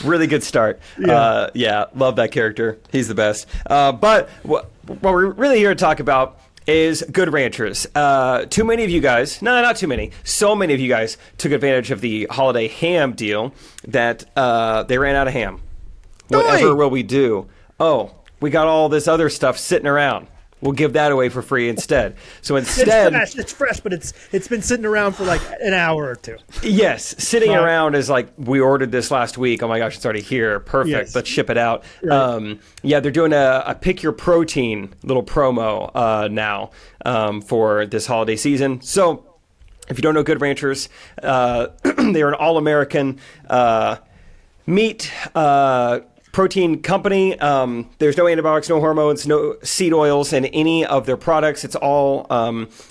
Really good start. Yeah, love that character. He's the best. But what we're really here to talk about is Good Ranchers. Too many of you guys, no, not too many, so many of you guys took advantage of the holiday ham deal that they ran out of ham. Whatever will we do? Oh, we got all this other stuff sitting around. We'll give that away for free instead. So instead, it's fresh, but it's been sitting around for like an hour or two. Yes, sitting around is like, we ordered this last week. Oh my gosh, it's already here. Perfect. Yes. Let's ship it out. Right. Yeah, they're doing a pick your protein little promo now for this holiday season. So if you don't know Good Ranchers, they are an all-American meat protein company. There's no antibiotics, no hormones, no seed oils in any of their products. It's all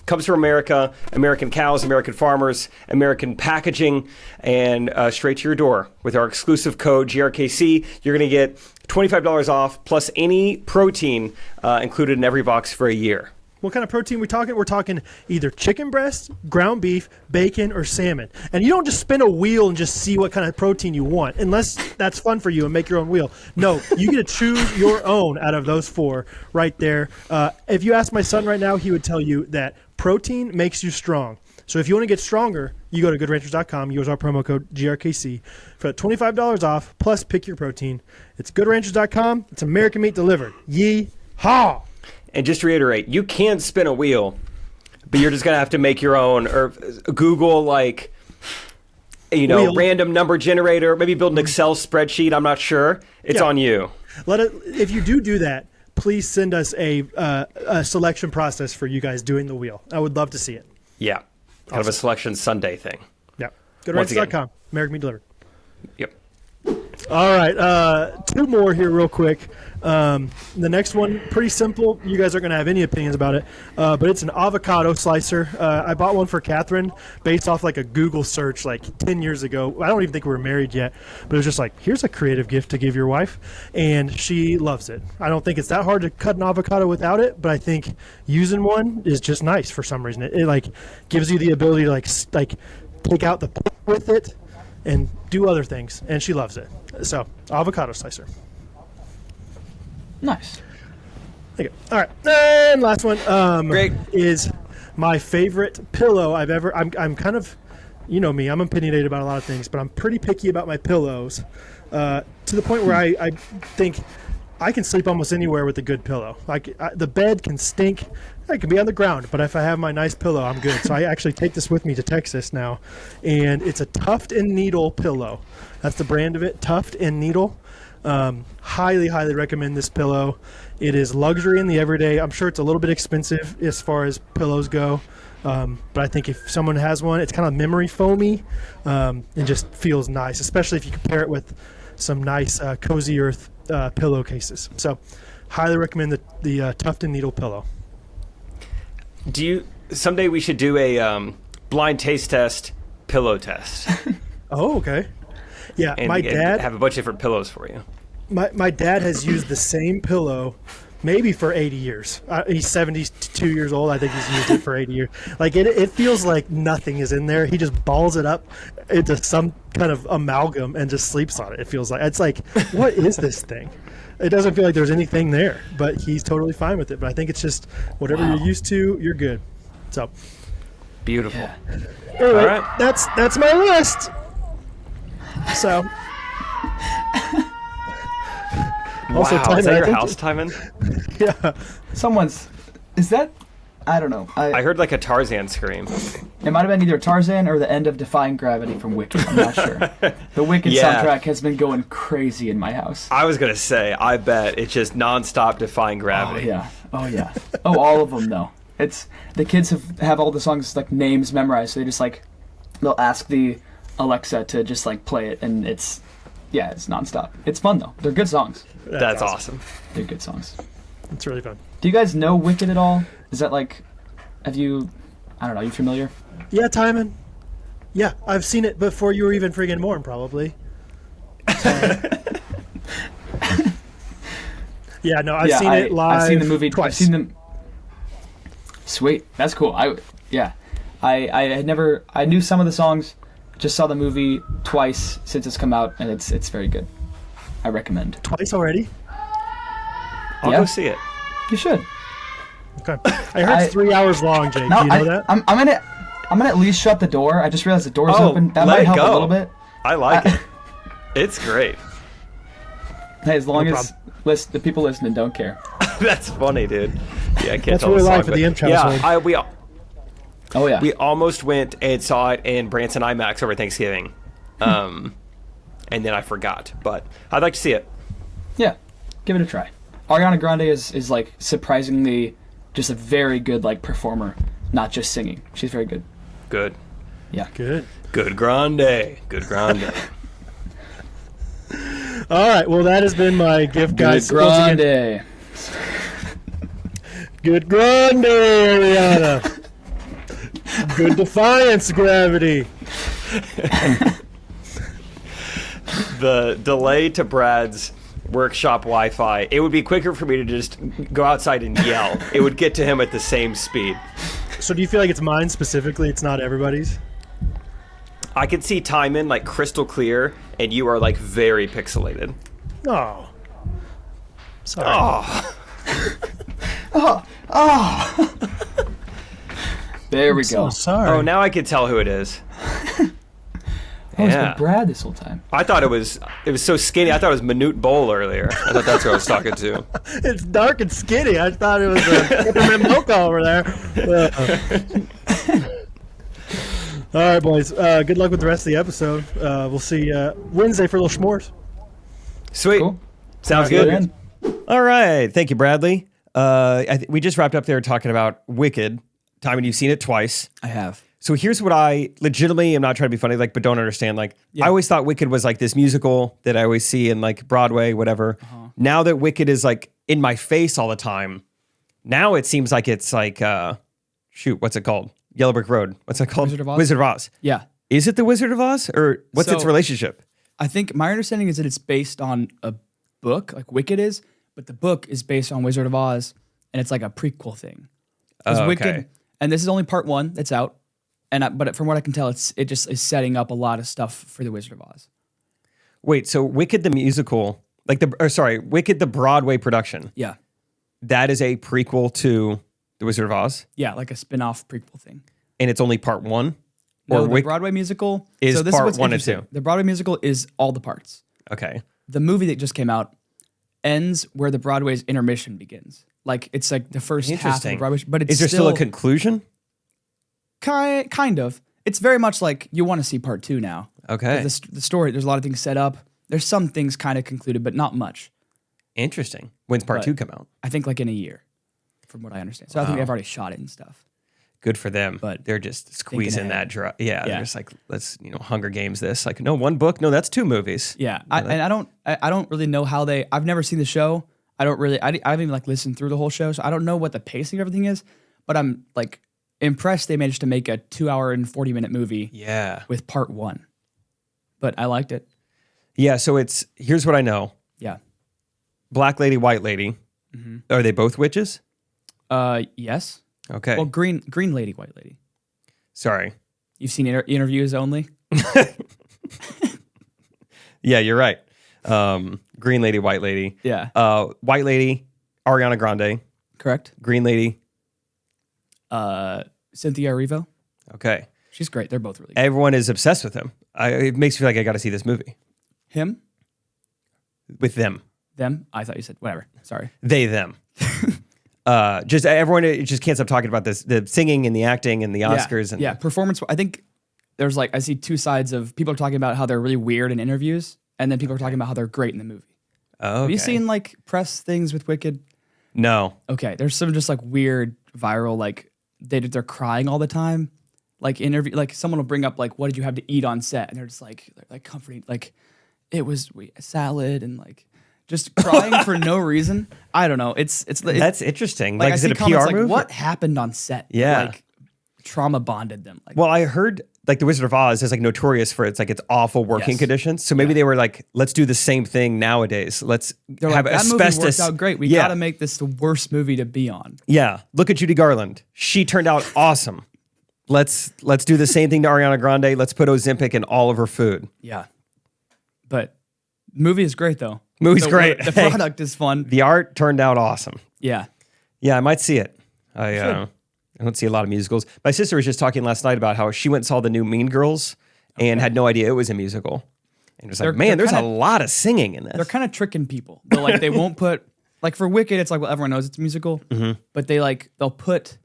comes from America, American cows, American farmers, American packaging, and straight to your door. With our exclusive code GRKC, you're going to get $25 off plus any protein included in every box for a year. What kind of protein we talking? We're talking either chicken breast, ground beef, bacon, or salmon. And you don't just spin a wheel and just see what kind of protein you want, unless that's fun for you and make your own wheel. No, you get to choose your own out of those four right there. If you ask my son right now, he would tell you that protein makes you strong. So if you want to get stronger, you go to goodranchers.com, use our promo code GRKC for $25 off, plus pick your protein. It's goodranchers.com. It's American meat delivered. Yee-haw! And just to reiterate, you can spin a wheel, but you're just going to have to make your own, or Google, like, wheel. Random number generator, maybe build an Excel spreadsheet. I'm not sure. It's on you. If you do that, please send us a selection process for you guys doing the wheel. I would love to see it. Yeah. Kind of a selection Sunday thing. Yeah. GoodRanchers.com. American meat delivered. Yep. All right, two more here real quick. The next one, pretty simple. You guys aren't going to have any opinions about it, but it's an avocado slicer. I bought one for Catherine based off like a Google search like 10 years ago. I don't even think we were married yet, but it was just like, here's a creative gift to give your wife, and she loves it. I don't think it's that hard to cut an avocado without it, but I think using one is just nice for some reason. It like gives you the ability to like take out the pit with it and do other things, and she loves it. So, avocado slicer. Nice. Okay. All right, and last one Great. is my favorite pillow I've ever. I'm kind of, you know me, I'm opinionated about a lot of things, but I'm pretty picky about my pillows to the point where I think I can sleep almost anywhere with a good pillow. Like the bed can stink. I can be on the ground, but if I have my nice pillow, I'm good. So I actually take this with me to Texas now, and it's a Tuft and Needle pillow. That's the brand of it, Tuft and Needle. Highly, highly recommend this pillow. It is luxury in the everyday. I'm sure it's a little bit expensive as far as pillows go, but I think if someone has one, it's kind of memory foamy and just feels nice, especially if you compare it with some nice Cozy Earth pillowcases. So highly recommend the Tuft and Needle pillow. Someday we should do a blind taste test, pillow test. Oh, okay. Yeah, and my dad have a bunch of different pillows for you. My dad has used the same pillow maybe for 80 years. He's 72 years old. I think he's used it for 80 years. Like it feels like nothing is in there. He just balls it up into some kind of amalgam and just sleeps on it. It feels like it's like, what is this thing? It doesn't feel like there's anything there, but he's totally fine with it. But I think it's just whatever you're used to, you're good. So beautiful. Yeah. Anyway, all right. That's my list. So. Also, wow, is that your house, Timon? Yeah. Is that? I don't know. I heard like a Tarzan scream. It might have been either Tarzan or the end of Defying Gravity from Wicked. I'm not sure. The Wicked soundtrack has been going crazy in my house. I was going to say, I bet it's just nonstop Defying Gravity. Oh, yeah. Oh, all of them, though. It's the kids have all the songs, like, names memorized, so they just, like, they'll ask the Alexa to just, like, play it, and it's nonstop. It's fun, though. They're good songs. That's awesome. They're good songs. It's really fun. Do you guys know Wicked at all? Is that like, I don't know, are you familiar? Yeah, Timon. Yeah, I've seen it before you were even friggin' born, probably. So. Yeah, no, I've seen it live. I've seen the movie twice. I've seen them. Sweet, that's cool. I had never. I knew some of the songs. Just saw the movie twice since it's come out, and it's very good. I recommend. Twice already? I'll go see it. You should. Okay. I heard it's 3 hours long, Jake. No, Do you know that? I'm gonna at least shut the door. I just realized the door's open. That might help a little bit. I like it. It's great. Hey, as long as the people listening don't care. That's funny, dude. Yeah, I can't That's tell what we the song, like for but the intro. yeah, We almost went and saw it in Branson IMAX over Thanksgiving, and then I forgot. But I'd like to see it. Yeah, give it a try. Ariana Grande is like surprisingly just a very good like performer, not just singing. She's very good. Good. Yeah. Good. Good Grande. Good Grande. All right. Well, that has been my gift, guys. Good Grande. Good Grande, Ariana. Good Defiance, Gravity. The delay to Brad's workshop Wi-Fi, it would be quicker for me to just go outside and yell. It would get to him at the same speed. So do you feel like it's mine specifically? It's not everybody's? I could see Timon like crystal clear, and you are like very pixelated. Oh. Sorry. Oh. There we So go. sorry. Oh, now I can tell who it is. Oh, it's been Brad this whole time. I thought it was so skinny. I thought it was Manute Bowl earlier. I thought that's who I was talking to. It's dark and skinny. I thought it was peppermint mocha over there. All right, boys. Good luck with the rest of the episode. We'll see you Wednesday for a little s'mores. Sweet. Cool. Sounds good. All right. Thank you, Bradley. We just wrapped up there talking about Wicked. Timon, you've seen it twice. I have. So here's what I legitimately am not trying to be funny, like, but don't understand. Like, I always thought Wicked was like this musical that I always see in like Broadway, whatever. Now that Wicked is like in my face all the time, now it seems like it's like, what's it called? Yellow Brick Road. What's it called? Wizard of Oz? Wizard of Oz. Yeah. Is it the Wizard of Oz, or what's its relationship? I think my understanding is that it's based on a book, like Wicked is, but the book is based on Wizard of Oz, and it's like a prequel thing. Okay. Wicked, and this is only part one that's out. But from what I can tell, it just is setting up a lot of stuff for the Wizard of Oz. Wait, so Wicked the musical, Wicked the Broadway production. Yeah. That is a prequel to the Wizard of Oz? Yeah, like a spin-off prequel thing. And it's only part one? No, the Broadway musical is this part what's 1 and interesting. 2. The Broadway musical is all the parts. Okay. The movie that just came out ends where the Broadway's intermission begins. Like it's like the first half of the Broadway, but it's is there still a conclusion? Kind of. It's very much like you want to see part 2 now. Okay. The story, there's a lot of things set up. There's some things kind of concluded, but not much. Interesting. When's part 2 come out? I think like in a year, from what I understand. So I think they've already shot it and stuff. Good for them. But they're just squeezing that drop. Yeah, Yeah. they're just like, let's, Hunger Games this. Like, no, one book. No, that's 2 movies. Yeah. I don't really know how I've never seen the show. I haven't even like listened through the whole show. So I don't know what the pacing of everything is, but I'm like impressed they managed to make a 2 hour and 40-minute movie. Yeah. With part 1. But I liked it. Yeah. So here's what I know. Yeah. Black lady, white lady. Are they both witches? Yes. Okay. Well, green lady, white lady. Sorry. You've seen interviews only? Yeah, you're right. Green lady, white lady. Yeah. White lady, Ariana Grande. Correct. Green lady. Cynthia Erivo. Okay. She's great. They're both really good. Everyone is obsessed with him. It makes me feel like I got to see this movie. Him? With them. Them? I thought you said whatever. Sorry. They, them. Just everyone just can't stop talking about this, the singing and the acting and the Oscars. Yeah. Performance. I think there's I see two sides of people are talking about how they're really weird in interviews, and then people are talking about how they're great in the movie. Oh, Have you seen press things with Wicked? No. Okay. There's some just weird viral, they're crying all the time. Someone will bring up what did you have to eat on set? And they're just comforting, it was salad and just crying for no reason. I don't know. That's interesting. I is see it a comments PR move? what happened on set? Yeah. Trauma bonded them. Well, I heard like the Wizard of Oz is like notorious for its awful working conditions. So maybe they were like, let's do the same thing nowadays. Let's have that asbestos. movie worked out great. We got to make this the worst movie to be on. Yeah. Look at Judy Garland. She turned out awesome. Let's do the same thing to Ariana Grande. Let's put Ozempic in all of her food. Yeah. But movie is great though. Movie's great. The product is fun. The art turned out awesome. Yeah. Yeah, I might see it. I don't see a lot of musicals. My sister was just talking last night about how she went and saw the new Mean Girls and had no idea it was a musical. And was like, man, there's a lot of singing in this. They're kind of tricking people. They're like, they won't put, like for Wicked, it's like, well, everyone knows it's a musical, but they'll put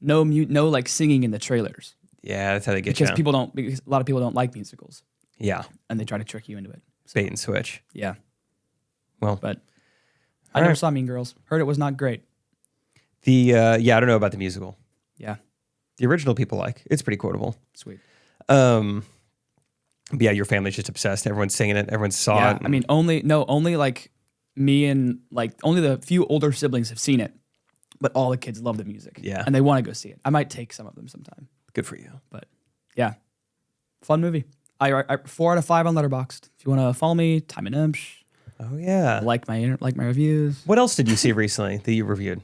no like singing in the trailers. Yeah, that's how they get because you. because a lot of people don't like musicals. Yeah. And they try to trick you into it. So. Bait and switch. Yeah. Well, but I never saw Mean Girls. Heard it was not great. I don't know about the musical. Yeah. The original people like. It's pretty quotable. Sweet. But yeah, your family's just obsessed. Everyone's singing it. Everyone saw it. I mean, only like me and like only the few older siblings have seen it, but all the kids love the music. Yeah. And they want to go see it. I might take some of them sometime. Good for you. But yeah, fun movie. I 4 out of 5 on Letterboxd. If you want to follow me, Timon. Oh yeah. Like my reviews. What else did you see recently that you reviewed?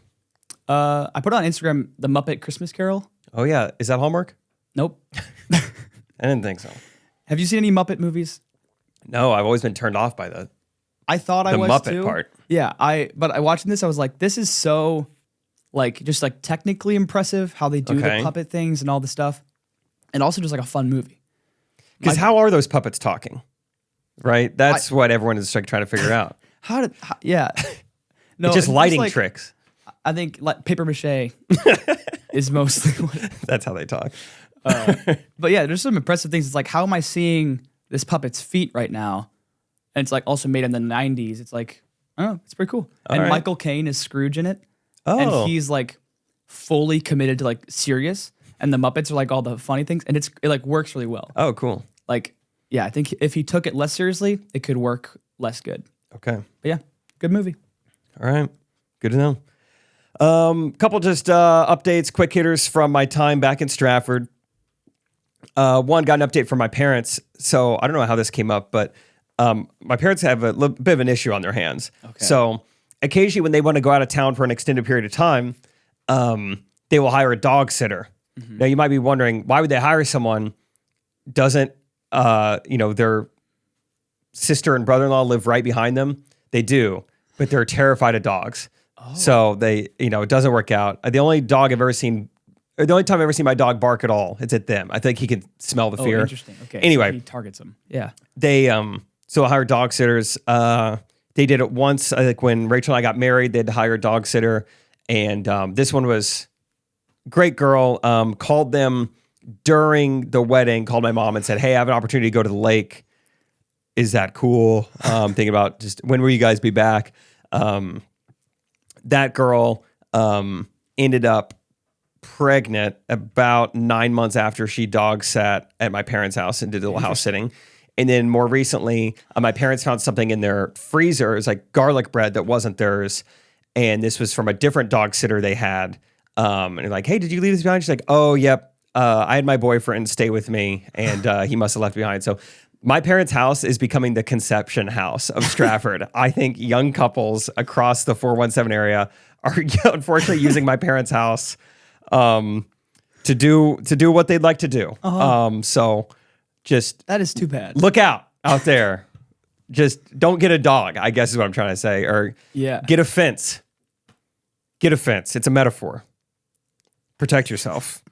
I put on Instagram The Muppet Christmas Carol. Oh yeah, is that Hallmark? Nope. I didn't think so. Have you seen any Muppet movies? No, I've always been turned off by the Muppet too. Part. Yeah, but I watching this, I was like, this is so like just like technically impressive how they do the puppet things and all the stuff, and also just like a fun movie. Because how are those puppets talking? Right, that's what everyone is like trying to figure out. Yeah, no, it's just lighting tricks. I think like paper mache is mostly what that's how they talk. But yeah, there's some impressive things. It's like, how am I seeing this puppet's feet right now? And it's like also made in the 90s. It's like, oh, it's pretty cool. And Michael Caine is Scrooge in it. Oh. And he's like fully committed to like serious. And the Muppets are like all the funny things. And it like works really well. Oh, cool. Like, yeah, I think if he took it less seriously, it could work less good. Okay. But yeah, good movie. All right. Good to know. Couple just updates, quick hitters from my time back in Stratford. One, got an update from my parents. So I don't know how this came up, but my parents have a bit of an issue on their hands. Okay. So occasionally when they want to go out of town for an extended period of time, they will hire a dog sitter. Mm-hmm. Now you might be wondering, why would they hire someone? Doesn't, their sister and brother-in-law live right behind them? They do, but they're terrified of dogs. Oh. So they, it doesn't work out. The only time I've ever seen my dog bark at all, it's at them. I think he can smell the fear. Interesting. Okay. Anyway, so he targets them. Yeah. They so hire dog sitters. They did it once. I think when Rachel and I got married, they'd hire a dog sitter, and this one was great girl. Called them during the wedding. Called my mom and said, "Hey, I have an opportunity to go to the lake. Is that cool?" Thinking about just when will you guys be back? That girl ended up pregnant about 9 months after she dog sat at my parents' house and did a little house sitting. And then more recently, my parents found something in their freezer. It was like garlic bread that wasn't theirs. And this was from a different dog sitter they had. And they're like, "Hey, did you leave this behind?" She's like, "Oh, yep. I had my boyfriend stay with me and he must have left behind." So my parents' house is becoming the conception house of Stratford. I think young couples across the 417 area are unfortunately using my parents' house to do what they'd like to do. Uh-huh. So just that is too bad. Look out there. Just don't get a dog, I guess is what I'm trying to say. Or get a fence. Get a fence. It's a metaphor. Protect yourself.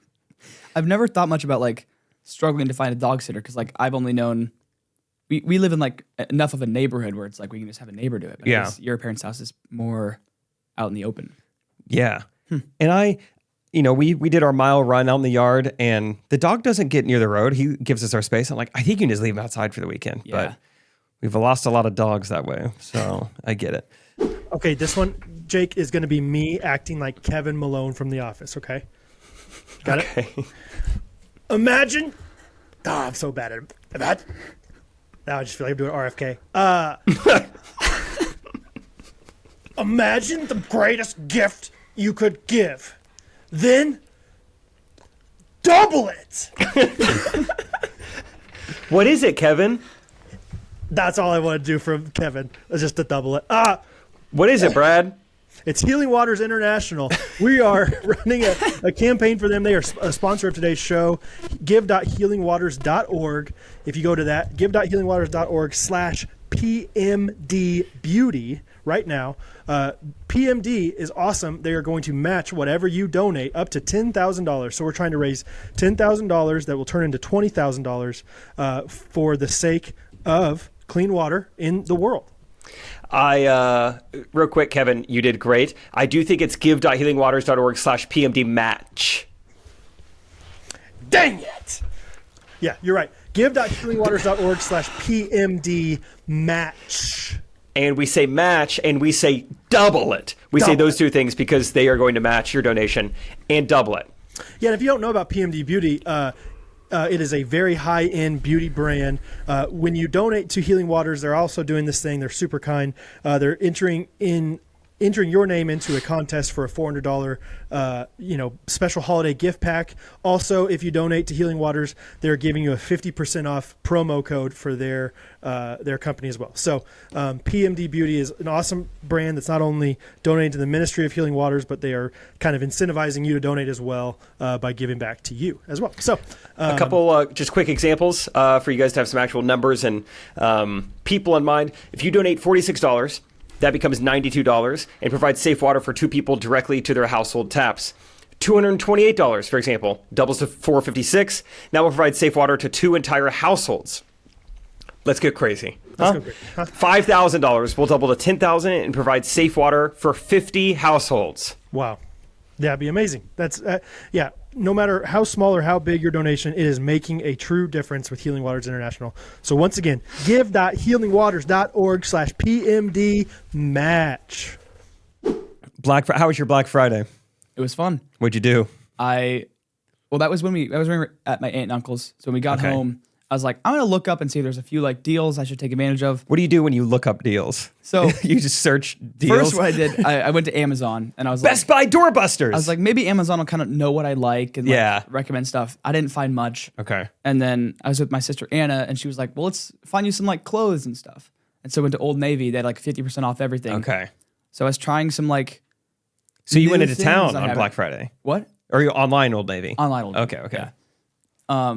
I've never thought much about like struggling to find a dog sitter because like I've only known we live in like enough of a neighborhood where it's like we can just have a neighbor do it. But I guess your parents' house is more out in the open. Yeah. And we did our mile run out in the yard and the dog doesn't get near the road. He gives us our space. I'm like, I think you can just leave him outside for the weekend. Yeah. But we've lost a lot of dogs that way. So I get it. Okay, this one, Jake, is going to be me acting like Kevin Malone from The Office, okay? Got it? Imagine. Oh, I'm so bad at that. Now I just feel like I'm doing RFK. Imagine the greatest gift you could give. Then, double it. What is it, Kevin? That's all I want to do from Kevin. Is just to double it. What is it, Brad? It's Healing Waters International. We are running a campaign for them. They are a sponsor of today's show. Give.healingwaters.org. If you go to that, give.healingwaters.org/PMD Beauty right now. PMD is awesome. They are going to match whatever you donate up to $10,000. So we're trying to raise $10,000 that will turn into $20,000 for the sake of clean water in the world. Real quick, Kevin, you did great. I do think it's give.healingwaters.org/PMD match. Dang it! Yeah, you're right. Give.healingwaters.org/PMD match. And we say match and we say double it. We say those two things because they are going to match your donation and double it. Yeah, and if you don't know about PMD Beauty, it is a very high-end beauty brand. When you donate to Healing Waters, they're also doing this thing. They're super kind. They're entering your name into a contest for a $400 special holiday gift pack. Also, if you donate to Healing Waters, they're giving you a 50% off promo code for their company as well. So PMD Beauty is an awesome brand that's not only donating to the Ministry of Healing Waters, but they are kind of incentivizing you to donate as well by giving back to you as well. So a couple just quick examples for you guys to have some actual numbers and people in mind. If you donate $46, that becomes $92 and provides safe water for 2 people directly to their household taps. $228, for example, doubles to $456. Now we'll provide safe water to 2 entire households. Let's get crazy. $5,000 will double to $10,000 and provide safe water for 50 households. Wow. That'd be amazing. That's no matter how small or how big your donation, it is making a true difference with Healing Waters International. So once again, give.healingwaters.org/PMD match. How was your Black Friday? It was fun. What'd you do? That was when we were at my aunt and uncle's. So when we got home, I was like, I'm gonna look up and see if there's a few like deals I should take advantage of. What do you do when you look up deals? So you just search deals. First, what I did, I went to Amazon and I was Best Buy doorbusters. I was like, maybe Amazon will kind of know what I like and recommend stuff. I didn't find much. Okay. And then I was with my sister Anna, and she was like, well, let's find you some like clothes and stuff. And so I went to Old Navy. They had like 50% off everything. Okay. So I was trying some like. So you went into town on Black Friday? What? Or are you online Old Navy? Online Old Navy. Okay. Yeah.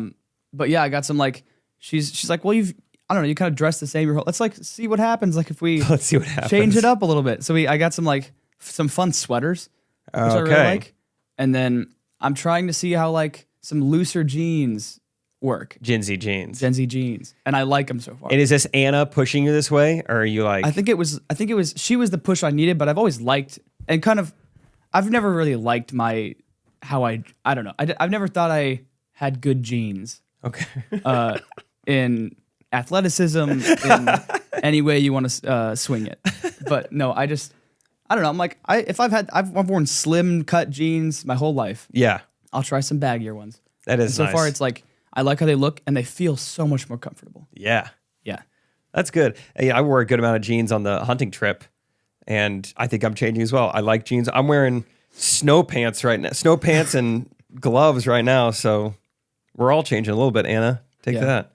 But yeah, I got some like. She's like, well, I don't know, you kind of dress the same. Let's like see what happens. Like if we let's see what happens. Change it up a little bit. So I got some like some fun sweaters, which I really like. And then I'm trying to see how like some looser jeans work. Gen Z jeans. And I like them so far. And is this Anna pushing you this way, or are you like? I think it was. She was the push I needed, but I've always liked and kind of. I've never really liked I don't know. I've never thought I had good jeans. Okay. In athleticism, in any way you want to swing it. But no, I don't know. I'm like, I've worn slim cut jeans my whole life. Yeah. I'll try some baggier ones. That is so far, it's like, I like how they look and they feel so much more comfortable. Yeah. Yeah. That's good. I wore a good amount of jeans on the hunting trip, and I think I'm changing as well. I like jeans. I'm wearing snow pants right now, and gloves right now. So we're all changing a little bit, Anna. Take that.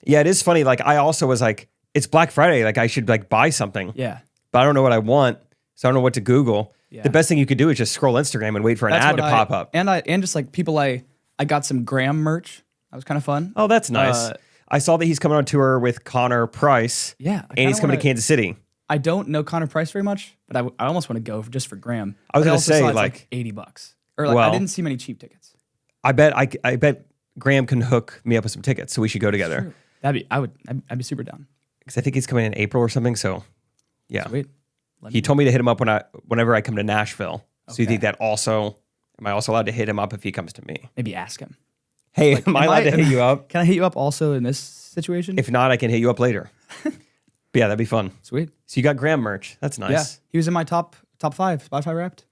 Yeah, it is funny. Like I also was like, it's Black Friday. Like I should like buy something. Yeah. But I don't know what I want, so I don't know what to Google. Yeah. The best thing you could do is just scroll Instagram and wait for an ad to pop up. And just like people I got some Graham merch. That was kind of fun. Oh, that's nice. I saw that he's coming on tour with Connor Price. Yeah. And he's coming to Kansas City. I don't know Connor Price very much, but I almost want to go just for Graham. I was going to say like $80. Or like I didn't see many cheap tickets. I bet Graham can hook me up with some tickets, so we should go together. Sure. I'd be super down. Because I think he's coming in April or something. So, yeah. Sweet. He told me to hit him up whenever I come to Nashville. So you think that also? Am I also allowed to hit him up if he comes to me? Maybe ask him. Hey, am I allowed to hit you up? Can I hit you up also in this situation? If not, I can hit you up later. But yeah, that'd be fun. Sweet. So you got Graham merch. That's nice. Yeah, he was in my top 5 Spotify Wrapped.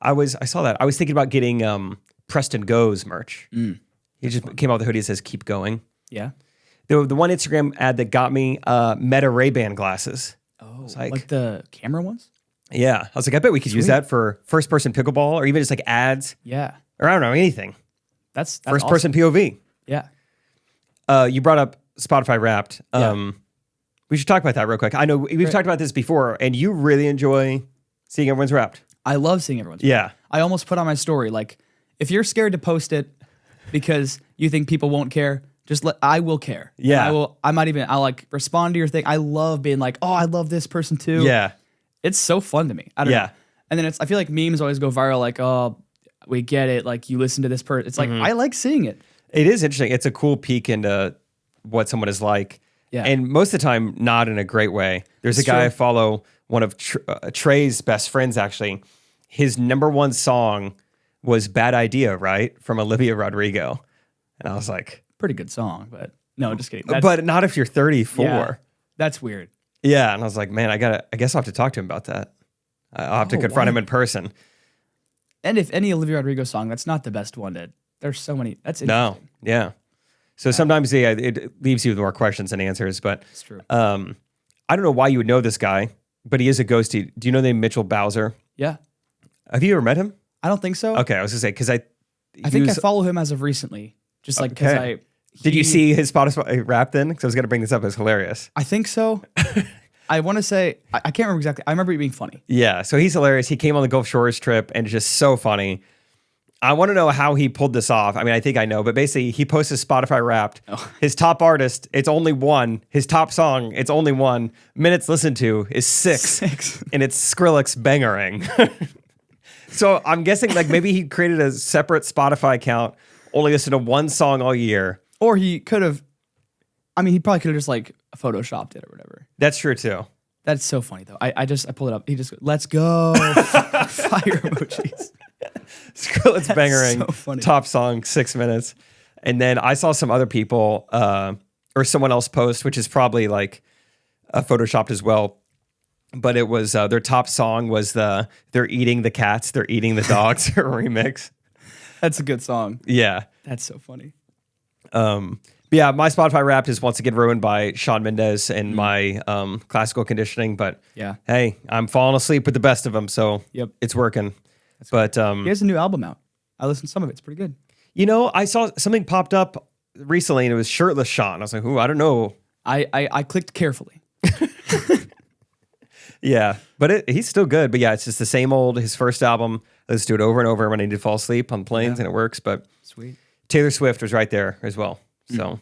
I saw that. I was thinking about getting Preston Goes merch. He just came out with a hoodie that says "Keep Going." Yeah. The one Instagram ad that got me Meta Ray-Ban glasses. Oh, like the camera ones? Yeah. I was like, I bet we could use that for first-person pickleball or even just like ads. Yeah. Or I don't know, anything. That's first awesome. person POV. Yeah. You brought up Spotify Wrapped. Yeah. We should talk about that real quick. I know we've talked about this before, and you really enjoy seeing everyone's Wrapped. I love seeing everyone's. Yeah. I almost put on my story, like, if you're scared to post it because you think people won't care, I will care. Yeah. And I'll like respond to your thing. I love being like, oh, I love this person too. Yeah. It's so fun to me. I don't know. And then I feel like memes always go viral, like, oh, we get it. Like, you listen to this person. It's like, I like seeing it. It is interesting. It's a cool peek into what someone is like. Yeah. And most of the time, not in a great way. There's a guy true. I follow, one of Trey's best friends, actually. His number one song was Bad Idea, right? From Olivia Rodrigo. And I was like... Pretty good song, but no, just kidding. But not if you're 34. Yeah, that's weird. Yeah, and I was like, man, I guess I'll have to talk to him about that. I'll have to confront him in person. And if any Olivia Rodrigo song, that's not the best one. There's so many. That's interesting. No, yeah. So sometimes it leaves you with more questions than answers. But it's true. I don't know why you would know this guy, but he is a ghostie. Do you know the name Mitchell Bowser? Yeah. Have you ever met him? I don't think so. Okay, I was gonna say because I think I follow him as of recently, just like because Did you see his Spotify rap then? Because I was going to bring this up. It's hilarious. I think so. I want to say, I can't remember exactly. I remember it being funny. Yeah, so he's hilarious. He came on the Gulf Shores trip and it's just so funny. I want to know how he pulled this off. I mean, I think I know, but basically he posts his Spotify Wrapped. Oh. His top artist, it's only one. His top song, it's only one. Minutes listened to is six. And it's Skrillex Bangering. So I'm guessing like maybe he created a separate Spotify account, only listened to one song all year. Or he could have, he probably could have just like photoshopped it or whatever. That's true too. That's so funny though. I pulled it up. He just, let's go. Fire emojis. Skrillex Bangering, so funny. Top song, 6 minutes. And then I saw some other people or someone else post, which is probably like photoshopped as well. But it was their top song was They're Eating the Cats, They're Eating the Dogs remix. That's a good song. Yeah. That's so funny. Yeah, my Spotify Wrapped is once again ruined by Shawn Mendes and my classical conditioning. But yeah, hey, I'm falling asleep with the best of them, so it's working. But he has a new album out. I listened to some of it. It's pretty good. You know, I saw something popped up recently, and it was shirtless Shawn. I was like, ooh, I don't know. I clicked carefully. Yeah, but he's still good. But yeah, it's just the same old. His first album. Let's do it over and over when I need to fall asleep on planes, and it works. But sweet. Taylor Swift was right there as well. So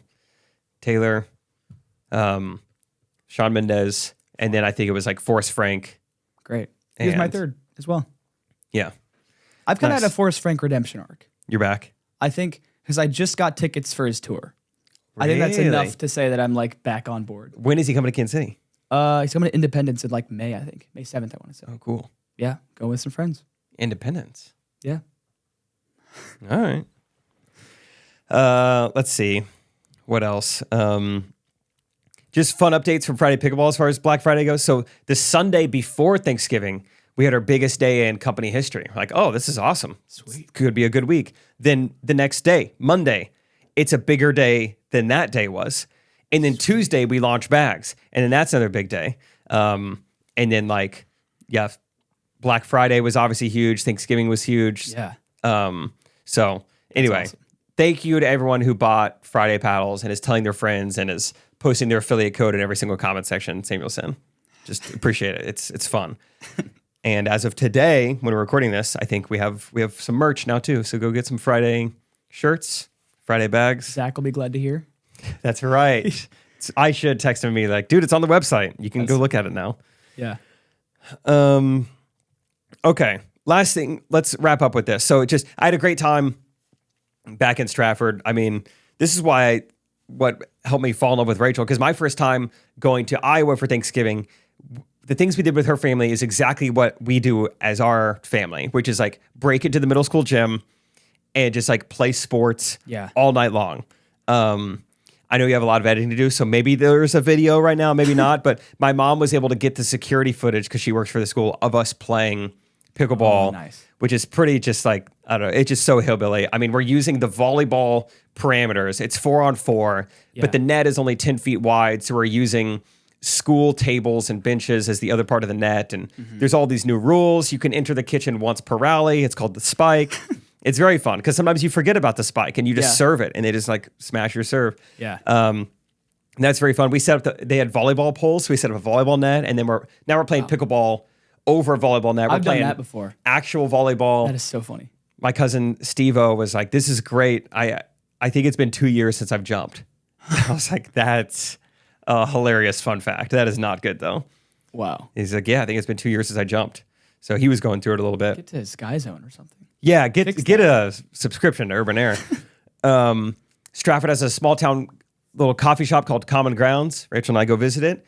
Taylor, Shawn Mendes, and then I think it was like Forrest Frank. Great. He was my third as well. Yeah. I've kind of had a Forrest Frank redemption arc. You're back? I think because I just got tickets for his tour. Really? I think that's enough to say that I'm like back on board. When is he coming to Kansas City? He's coming to Independence in like May, I think. May 7th, I want to say. Oh, cool. Yeah, go with some friends. Independence? Yeah. All right. Let's see. What else? Just fun updates from Friday Pickleball as far as Black Friday goes. So the Sunday before Thanksgiving, we had our biggest day in company history. Like, oh, this is awesome. Sweet. Could be a good week. Then the next day, Monday, it's a bigger day than that day was. And then Tuesday, we launch bags. And then that's another big day. And then Black Friday was obviously huge. Thanksgiving was huge. Yeah. So anyway, awesome. Thank you to everyone who bought Friday paddles and is telling their friends and is posting their affiliate code in every single comment section Samuelson. Just appreciate it. It's fun. And as of today, when we're recording this, I think we have some merch now too. So go get some Friday shirts, Friday bags. Zach will be glad to hear. That's right. I should text him and be like, dude, it's on the website. You can go look at it now. Yeah. Okay. Last thing, let's wrap up with this. So I had a great time back in Stratford. I mean, this is what helped me fall in love with Rachel, because my first time going to Iowa for Thanksgiving, the things we did with her family is exactly what we do as our family, which is like break into the middle school gym and just like play sports all night long. I know you have a lot of editing to do, so maybe there's a video right now, maybe not, but my mom was able to get the security footage because she works for the school of us playing pickleball, which is pretty just like, I don't know, it's just so hillbilly. I mean, we're using the volleyball parameters. It's 4-on-4, but the net is only 10 feet wide, so we're using school tables and benches as the other part of the net, and there's all these new rules. You can enter the kitchen once per rally. It's called the spike. It's very fun because sometimes you forget about the spike and you just Yeah. serve it and they just like smash your serve. Yeah. And that's very fun. We set up they had volleyball poles, so we set up a volleyball net, and then we're playing pickleball over a volleyball net. We're I've done playing that before. actual volleyball. That is so funny. My cousin Steve-O was like, "This is great. I think it's been 2 years since I've jumped." I was like, "That's a hilarious fun fact. That is not good though." Wow. He's like, "Yeah, I think it's been 2 years since I jumped." So he was going through it a little bit. Get to Sky Zone or something. Yeah, get a subscription to Urban Air. Stratford has a small town little coffee shop called Common Grounds. Rachel and I go visit it.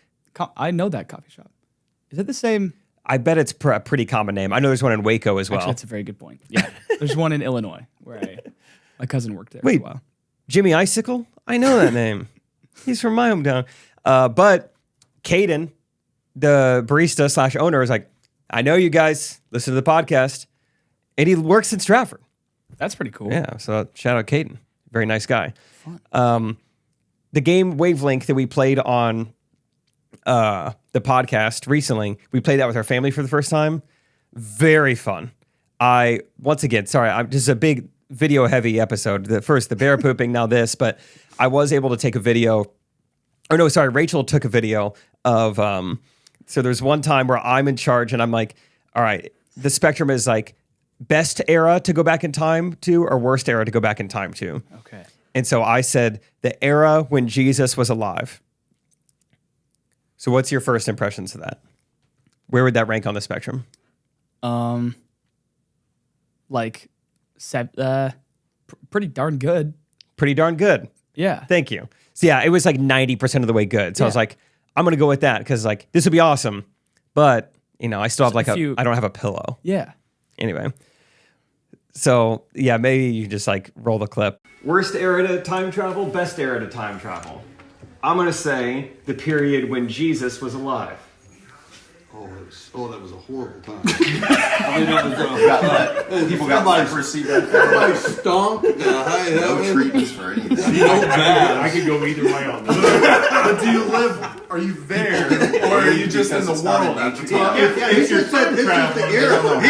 I know that coffee shop. Is it the same? I bet it's a pretty common name. I know there's one in Waco as well. Actually, that's a very good point. Yeah. There's one in Illinois where my cousin worked there Wait, for a while. Jimmy Icicle? I know that name. He's from my hometown. But Caden, the barista / owner, is like, I know you guys listen to the podcast, and he works in Stratford. That's pretty cool. Yeah, so shout out Caden. Very nice guy. The game Wavelength that we played on the podcast recently, we played that with our family for the first time. Very fun. This is a big video heavy episode. The bear pooping, now this, but I was able to take a video. Rachel took a video of, so there's one time where I'm in charge and I'm like, all right, the spectrum is like best era to go back in time to or worst era to go back in time to. Okay. And so I said the era when Jesus was alive. So what's your first impressions of that? Where would that rank on the spectrum? Pretty darn good. Pretty darn good. Yeah. Thank you. So yeah, it was like 90% of the way good. So I was like, I'm going to go with that because like this would be awesome. But, I still have I don't have a pillow. Yeah. Anyway. So yeah, maybe you just like roll the clip. Worst era to time travel, best era to time travel. I'm going to say the period when Jesus was alive. That was a horrible time. I mean, that was People got life for a seat. everybody stunk. No treatments for anything. I could go either way on this. But do you live? Are you there, or are you just in the world at the time? It's just the era.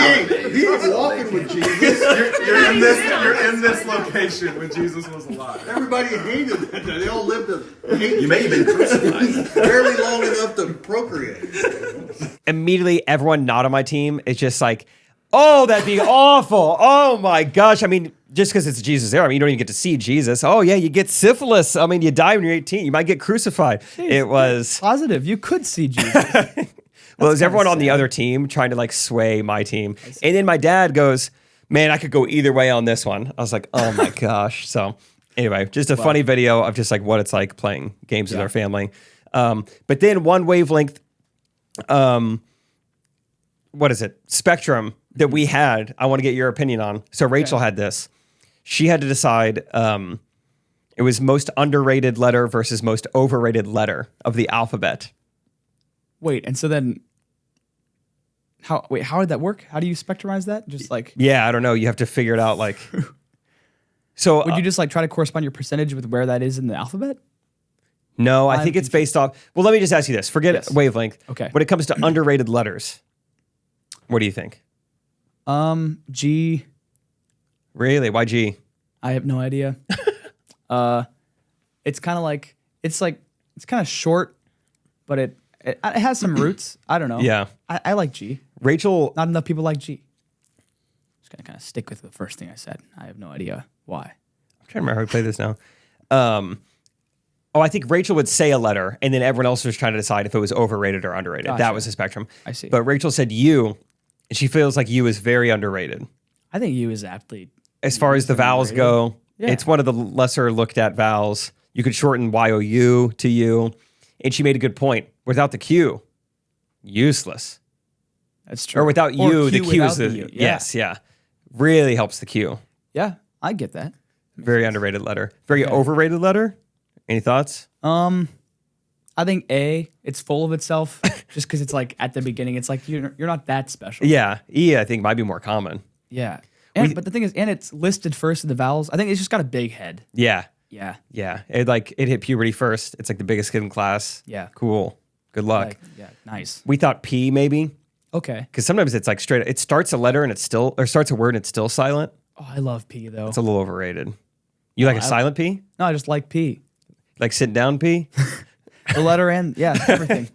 He ain't walking with Jesus. You're in this location when Jesus was alive. Everybody hated that. They all lived a hate. You may have been crucified. Barely long enough to procreate. Immediately, everyone not on my team is just like, oh, that'd be awful. Oh my gosh. I mean, just because it's Jesus era, you don't even get to see Jesus. Oh yeah, you get syphilis. I mean, you die when you're 18. You might get crucified. Jeez, it was positive. You could see Jesus. well, it was everyone on the other team trying to like sway my team. And then my dad goes, man, I could go either way on this one. I was like, oh my gosh. So anyway, just a funny video of just like what it's like playing games with our family. But then one Wavelength, what is it? Spectrum that we had, I want to get your opinion on. So Rachel had this. She had to decide, it was most underrated letter versus most overrated letter of the alphabet. Wait, and so then how did that work? How do you spectrumize that? Just like Yeah, I don't know. You have to figure it out like So would you just like try to correspond your percentage with where that is in the alphabet? no, I think it's based off. Well, let me just ask you this. Forget Wavelength. Okay. When it comes to underrated letters, what do you think? G. Really? Why G? I have no idea. It's kind of like it's kind of short, but it has some roots. I don't know. Yeah. I like G. Rachel, Not enough people like G. Just gonna kind of stick with the first thing I said. I have no idea why. I'm trying to remember how we play this now. I think Rachel would say a letter, and then everyone else was trying to decide if it was overrated or underrated. Gotcha. That was the spectrum. I see. But Rachel said U, and she feels like U is very underrated. I think U is aptly As far as the vowels go, Yeah. it's one of the lesser looked at vowels. You could shorten YOU to U. And she made a good point. Without the Q, useless. That's true. Or without U, the Q is without the U. yes, yeah. Really helps the Q. Yeah, I get that. Very underrated letter. Very overrated letter. Any thoughts? I think A, it's full of itself just because it's like at the beginning, it's like you're not that special. Yeah. E, I think might be more common. Yeah. But the thing is, and it's listed first in the vowels. I think it's just got a big head. Yeah. Yeah. Yeah. It hit puberty first. It's like the biggest kid in class. Yeah. Cool. Good luck. Nice. We thought P maybe. Okay. Because sometimes it's like straight, it starts a letter and it's still, or starts a word and it's still silent. Oh, I love P though. It's a little overrated. You like a silent P? No, I just like P. Like sitting down P? The letter and everything.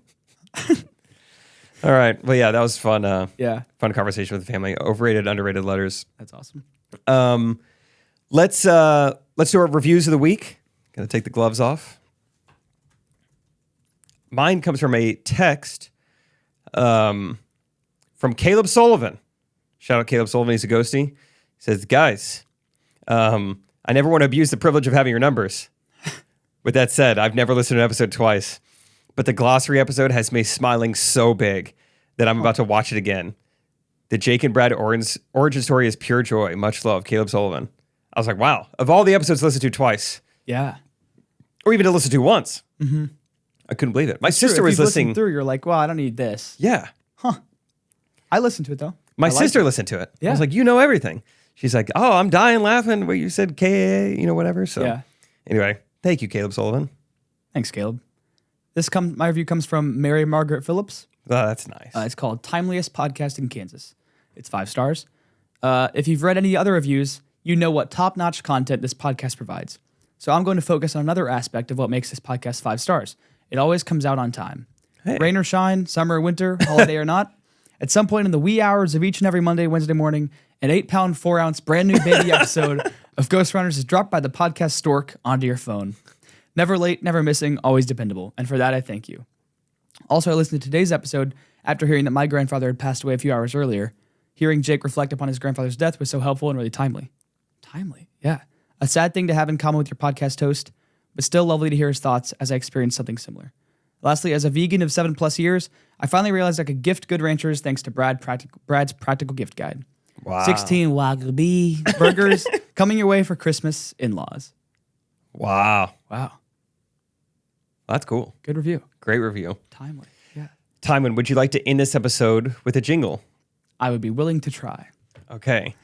All right. Well, yeah, that was fun. Yeah. Fun conversation with the family. Overrated, underrated letters. That's awesome. Let's do our reviews of the week. Gonna take the gloves off. Mine comes from a text from Caleb Sullivan. Shout out Caleb Sullivan. He's a ghosty. He says, guys, I never want to abuse the privilege of having your numbers. With that said, I've never listened to an episode twice, but the glossary episode has me smiling so big that I'm about to watch it again. The Jake and Brad origin story is pure joy. Much love, Caleb Sullivan. I was like, wow. Of all the episodes listened to twice, Yeah. or even to listen to once, I couldn't believe it. My sister was listening through. You're like, well, I don't need this. Yeah. I listened to it though. My sister listened to it. I Yeah. was like, you know everything. She's like, oh, I'm dying laughing. Well, you said KAA, whatever. So Yeah. anyway, thank you, Caleb Sullivan. Thanks, Caleb. My review comes from Mary Margaret Phillips. Oh, that's nice. It's called Timeliest Podcast in Kansas. It's 5 stars. If you've read any other reviews, you know what top-notch content this podcast provides. So I'm going to focus on another aspect of what makes this podcast 5 stars. It always comes out on time. Hey. Rain or shine, summer or winter, holiday or not, at some point in the wee hours of each and every Monday, Wednesday morning, an 8-pound, 4-ounce brand new baby episode of Ghostrunners is dropped by the podcast stork onto your phone. Never late, never missing, always dependable. And for that, I thank you. Also, I listened to today's episode after hearing that my grandfather had passed away a few hours earlier. Hearing Jake reflect upon his grandfather's death was so helpful and really timely. Timely, yeah. A sad thing to have in common with your podcast host, but still lovely to hear his thoughts as I experienced something similar. Lastly, as a vegan of 7+ years, I finally realized I could gift Good Ranchers thanks to Brad's practical gift guide. Wow. 16 Wagyu burgers coming your way for Christmas in-laws. Wow. Wow. That's cool. Good review. Great review. Timely. Yeah. Timon, would you like to end this episode with a jingle? I would be willing to try. Okay.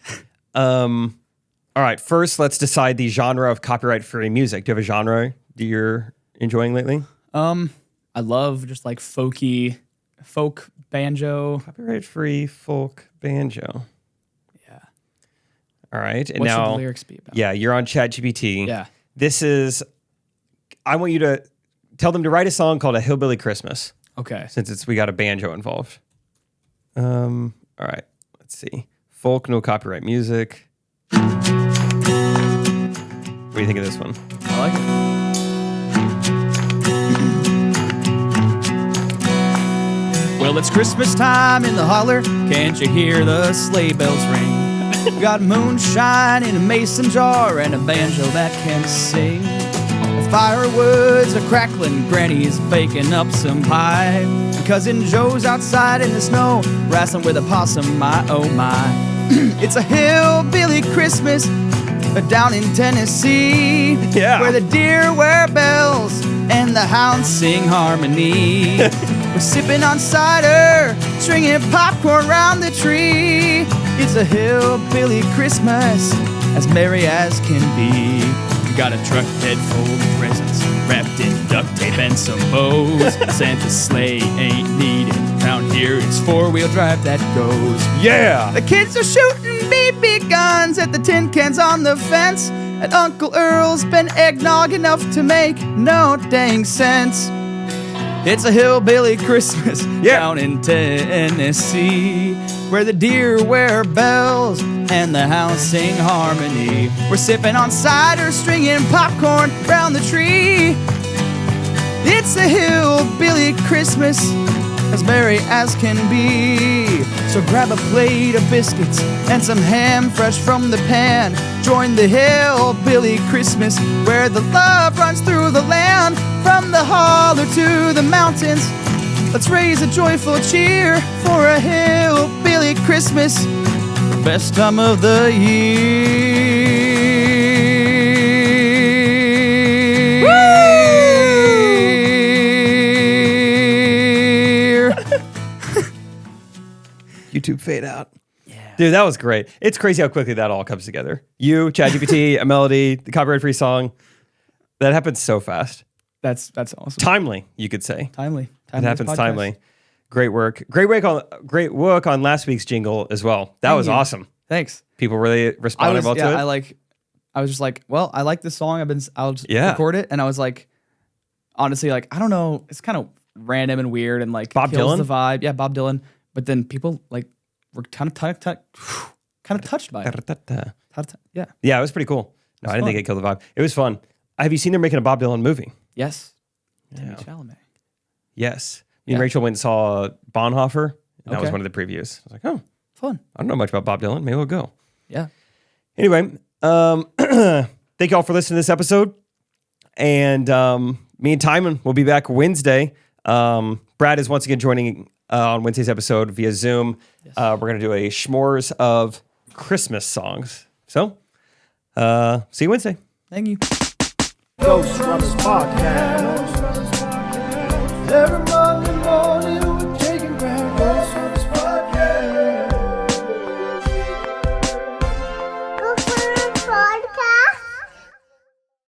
All right. First, let's decide the genre of copyright-free music. Do you have a genre that you're enjoying lately? I love just like folk banjo. Copyright-free folk banjo. Yeah. All right. And What now, should the lyrics be about? yeah, you're on ChatGPT. Yeah. I want you to tell them to write a song called A Hillbilly Christmas, Okay. since we got a banjo involved. All right. Let's see. Folk, no copyright music. What do you think of this one? I like it. Well, it's Christmas time in the holler. Can't you hear the sleigh bells ring? We got moonshine in a mason jar and a banjo that can sing. The firewood's are crackling, Granny's baking up some pie. And Cousin Joe's outside in the snow, wrestling with a possum, my oh my. It's a hillbilly Christmas down in Tennessee, Yeah. where the deer wear bells and the hounds sing harmony. We're sipping on cider, stringing popcorn round the tree. It's a hillbilly Christmas, as merry as can be. Got a truck bed full of presents, wrapped in duct tape and some bows. Santa's sleigh ain't needed, round here it's 4-wheel drive that goes. Yeah. The kids are shooting BB guns at the tin cans on the fence, and Uncle Earl's been eggnog enough to make no dang sense. It's a hillbilly Christmas down in Tennessee, where the deer wear bells and the hounds sing harmony. We're sipping on cider, stringing popcorn round the tree. It's a hillbilly Christmas, as merry as can be. So grab a plate of biscuits and some ham fresh from the pan. Join the hillbilly Christmas, where the love runs through the land. From the holler to the mountains, let's raise a joyful cheer for a hillbilly Christmas, the best time of the year. YouTube fade out. Yeah. Dude, that was great. It's crazy how quickly that all comes together. You, ChatGPT, a melody, the copyright-free song. That happens so fast. That's awesome. Timely, you could say. Timely. It happens timely. Great work. Great work on last week's jingle as well. That was awesome. Thanks. People really responded well to it? I was just like, well, I like this song. I'll just Yeah. record it. And I was like, honestly, like, I don't know. It's kind of random and weird and like Bob kills Dylan? the vibe. Yeah, Bob Dylan. But then people like were kind of touched by it. Yeah. Yeah, it was pretty cool. No, I didn't think fun. it killed the vibe. It was fun. Have you seen they're making a Bob Dylan movie? Yes. Timmy Chalamet. Yes. Me and Yeah. Rachel went and saw Bonhoeffer. And that was Okay. one of the previews. I was like, oh, Fun. I don't know much about Bob Dylan. Maybe we'll go. Yeah. Anyway, thank you all for listening to this episode. And me and Timon will be back Wednesday. Brad is once again joining on Wednesday's episode via Zoom. Yes. We're going to do a s'mores of Christmas songs. So, see you Wednesday. Thank you. Ghostrunners podcast. Every